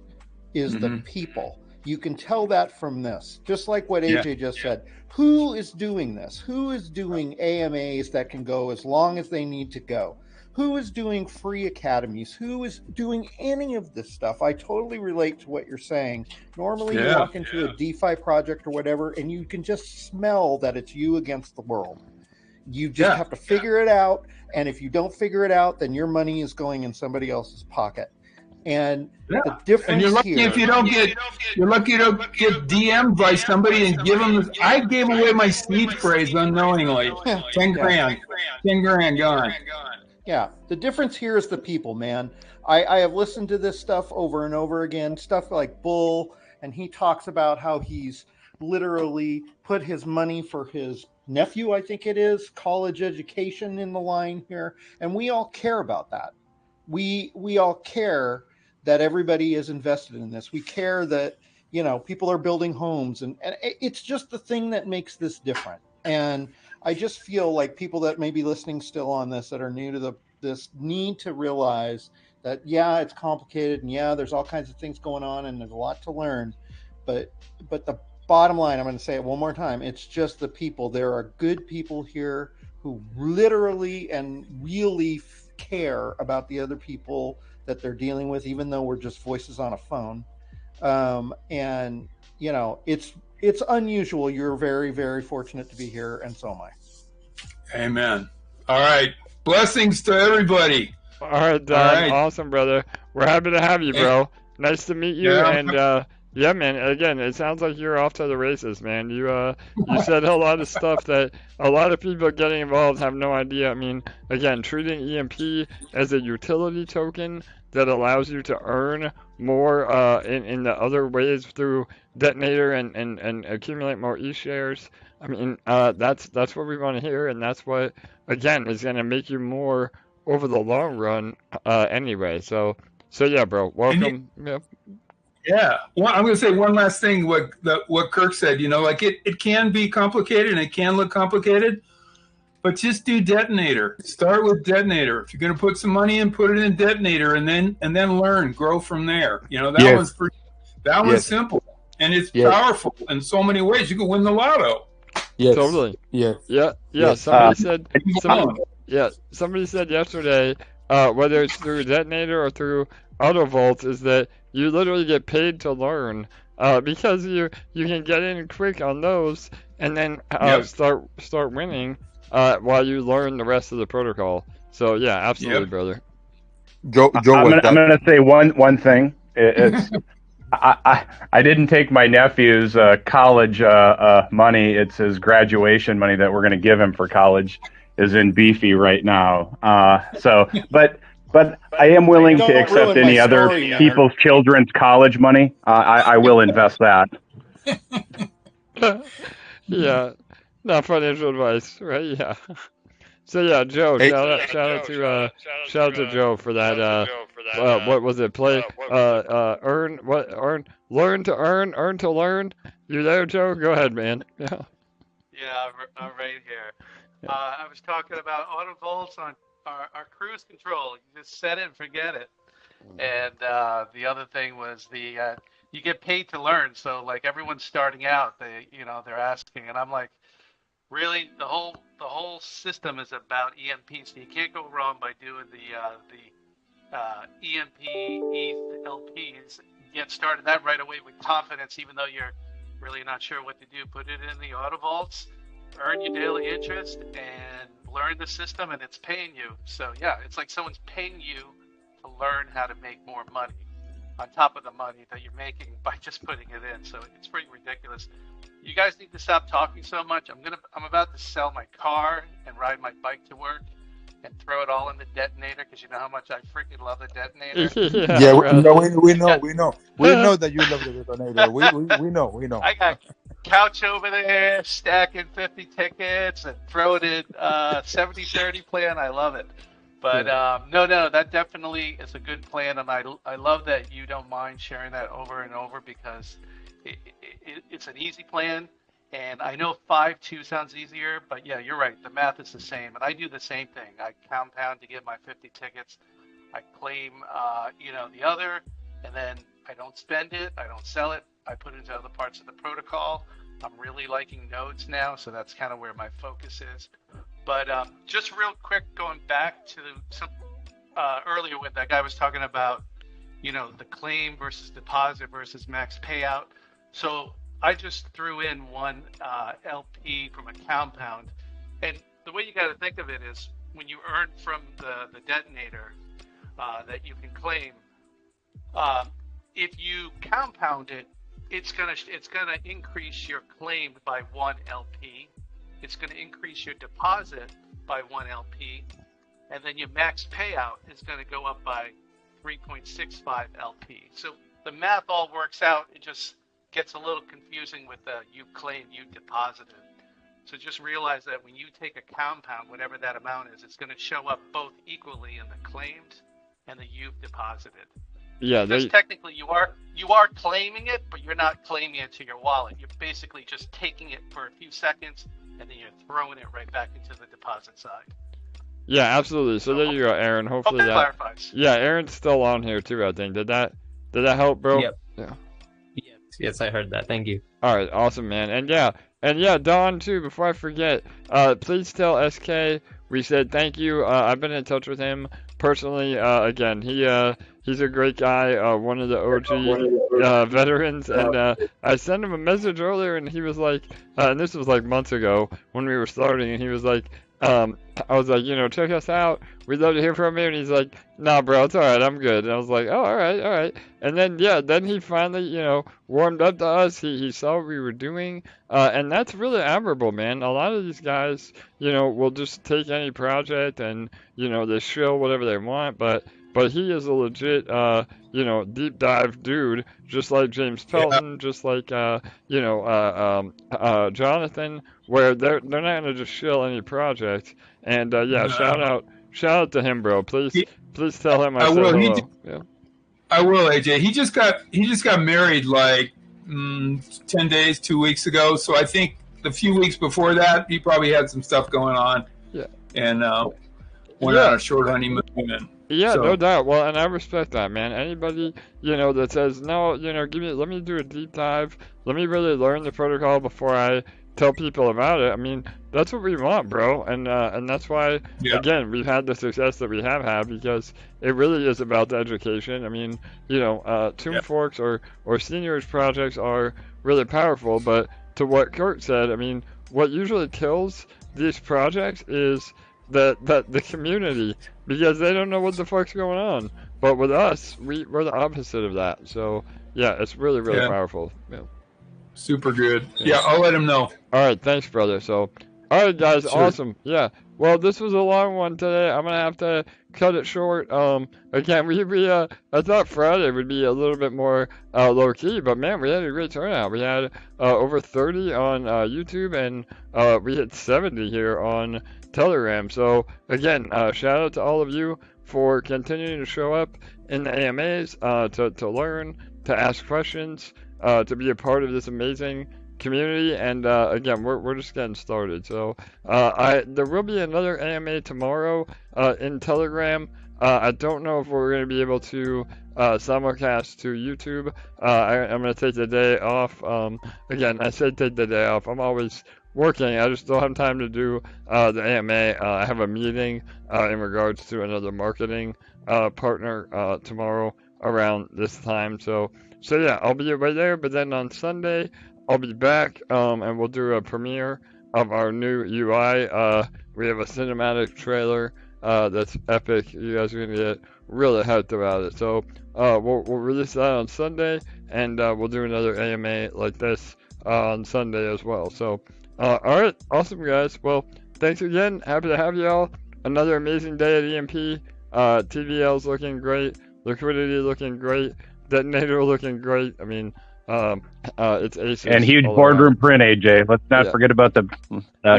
is the people. You can tell that from this, just like what AJ just said. Who is doing this? Who is doing AMAs that can go as long as they need to go? Who is doing free academies? Who is doing any of this stuff? I totally relate to what you're saying. Normally, you walk into a DeFi project or whatever, and you can just smell that it's you against the world. You just have to figure it out. And if you don't figure it out, then your money is going in somebody else's pocket. And the difference and you're lucky here, if you don't get DM'd by somebody and give them. I gave away my seed phrase unknowingly. 10 grand, 10 grand gone. Yeah, the difference here is the people, man. I have listened to this stuff over and over again, stuff like Bull, and he talks about how he's literally put his money for his nephew, I think it is, college education in the line here, and we all care about that. We all care that everybody is invested in this. We care that people are building homes, and it's just the thing that makes this different. And I just feel like people that may be listening still on this that are new to this need to realize that, yeah, it's complicated, and yeah, there's all kinds of things going on, and there's a lot to learn. But the bottom line, I'm going to say it one more time, it's just the people. There are good people here who literally and really care about the other people that they're dealing with, even though we're just voices on a phone. And it's unusual. You're very, very fortunate to be here, and so am I. Amen. All right. Blessings to everybody. All right, Don. All right. Awesome, brother. We're happy to have you, bro. Nice to meet you. Yeah. And yeah, man. Again, it sounds like you're off to the races, man. You said a lot of stuff that a lot of people getting involved have no idea. I mean, again, treating EMP as a utility token that allows you to earn more in the other ways through Detonator and accumulate more e-shares. I mean, that's what we want to hear, and that's what, again, is going to make you more over the long run anyway. So yeah, bro, welcome. Yeah. Well, I'm going to say one last thing, what Kirk said, like it can be complicated and it can look complicated, but just do Detonator. Start with Detonator. If you're going to put some money in, put it in Detonator, and then learn, grow from there. That one's simple, and it's powerful in so many ways. You can win the lotto. Yes. Totally. Yeah. Yeah. Yeah. Somebody said yesterday, whether it's through Detonator or through Auto Vault, is that you literally get paid to learn, because you can get in quick on those and then start winning while you learn the rest of the protocol. So yeah, absolutely, brother. Joe, I'm gonna say one thing. It's I didn't take my nephew's college money. It's his graduation money that we're gonna give him for college is in beefy right now. But I am willing to accept any other people's children's college money. I will invest that. Yeah, not financial advice, right? Yeah. So yeah, Joe, shout out to Joe for that. What was it? Learn to learn. You there, Joe? Go ahead, man. Yeah. Yeah, I'm right here. I was talking about auto vaults on our cruise control. You just set it and forget it. And the other thing was you get paid to learn. So like everyone's starting out, they're asking, and I'm like, really, the whole system is about EMP. So you can't go wrong by doing the EMP ETH LPs. Get started that right away with confidence, even though you're really not sure what to do. Put it in the auto vaults, earn your daily interest, and learn the system, and it's paying you. So yeah, it's like someone's paying you to learn how to make more money on top of the money that you're making by just putting it in. So it's pretty ridiculous. You guys need to stop talking so much. I'm about to sell my car and ride my bike to work and throw it all in the Detonator, because you know how much I freaking love the Detonator. Yeah, we know. We know that you love the Detonator. We know. I got couch over there, stacking 50 tickets and throwing it 70-30 plan. I love it. But no, that definitely is a good plan, and I love that you don't mind sharing that over and over, because it's an easy plan. And I know 5-2 sounds easier, but yeah, you're right. The math is the same, and I do the same thing. I compound to get my 50 tickets. I claim, the other, and then I don't spend it. I don't sell it. I put it into other parts of the protocol. I'm really liking nodes now, so that's kind of where my focus is. But just real quick, going back to some earlier when that guy was talking about, the claim versus deposit versus max payout. So I just threw in one LP from a compound, and the way you got to think of it is when you earn from the Detonator that you can claim, if you compound it, it's gonna increase your claim by 1 LP. It's gonna increase your deposit by 1 LP, and then your max payout is gonna go up by 3.65 LP. So the math all works out. It just gets a little confusing with the you claimed, you deposited. So just realize that when you take a compound, whatever that amount is, it's going to show up both equally in the claimed and the you've deposited. Yeah, Because technically you are claiming it, but you're not claiming it to your wallet. You're basically just taking it for a few seconds, and then you're throwing it right back into the deposit side. Yeah, absolutely. So there you go, Aaron. Hopefully that clarifies. Yeah, Aaron's still on here too, I think. Did that help, bro? Yep. Yeah. Yes, I heard that. Thank you. All right, awesome, man. And yeah, Don too. Before I forget, please tell SK we said thank you. I've been in touch with him personally. Again, he's a great guy. One of the OG veterans, and I sent him a message earlier, and he was like, and this was like months ago when we were starting, and he was like, I was like, check us out. We'd love to hear from you. And he's like, nah, bro, it's all right. I'm good. And I was like, oh, all right. And then, then he finally, warmed up to us. He saw what we were doing. And that's really admirable, man. A lot of these guys, will just take any project and, they shill whatever they want. But he is a legit, deep dive dude, just like James Pelton, just like, Jonathan, where they're not going to just shill any project. And, shout out to him, bro. Please tell him I said hello. I will, AJ. He just got married like 10 days, 2 weeks ago. So I think the few weeks before that, he probably had some stuff going on. Yeah. And went on a short honeymoon. Yeah, no doubt. Well, and I respect that, man. Anybody, that says, no, let me do a deep dive. Let me really learn the protocol before I tell people about it. I mean, that's what we want, bro. And that's why, again, we've had the success that we have had, because it really is about the education. I mean, Tomb Forks or seigniorage projects are really powerful, but to what Kurt said, I mean, what usually kills these projects is the community, because they don't know what the fuck's going on. But with us, we're the opposite of that. So yeah, it's really powerful. Yeah. Super good. Yeah, I'll let him know. All right, thanks, brother. So, all right, guys, awesome. Yeah. Well, this was a long one today. I'm gonna have to cut it short. Again, I thought Friday would be a little bit more low key, but man, we had a great turnout. We had over 30 on YouTube, and we hit 70 here on Telegram. So again, shout out to all of you for continuing to show up in the AMAs, to learn, to ask questions, to be a part of this amazing community. And again, we're just getting started. So there will be another AMA tomorrow in Telegram. I don't know if we're going to be able to simulcast to YouTube. I'm going to take the day off. Again, I said take the day off. I'm always working. I just don't have time to do the AMA. I have a meeting in regards to another marketing partner tomorrow around this time. So yeah, I'll be right there. But then on Sunday, I'll be back, and we'll do a premiere of our new UI. We have a cinematic trailer that's epic. You guys are gonna get really hyped about it. So we'll release that on Sunday, and we'll do another AMA like this on Sunday as well. So all right, awesome, guys. Well, thanks again. Happy to have y'all. Another amazing day at EMP. TVL's looking great. Liquidity looking great. Detonator looking great. I mean, it's aces. And huge boardroom print, AJ. Let's not forget about the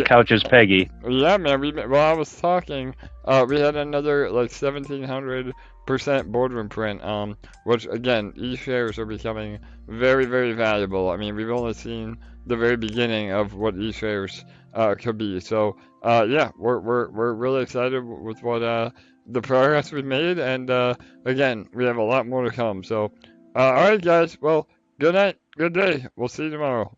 couches Peggy. Yeah, man. While I was talking, we had another like 1,700% boardroom print, which again, e-shares are becoming very, very valuable. I mean, we've only seen the very beginning of what e-shares could be. So yeah, we're really excited with what the progress we've made, and again, we have a lot more to come. So all right, guys. Well, good night, good day. We'll see you tomorrow.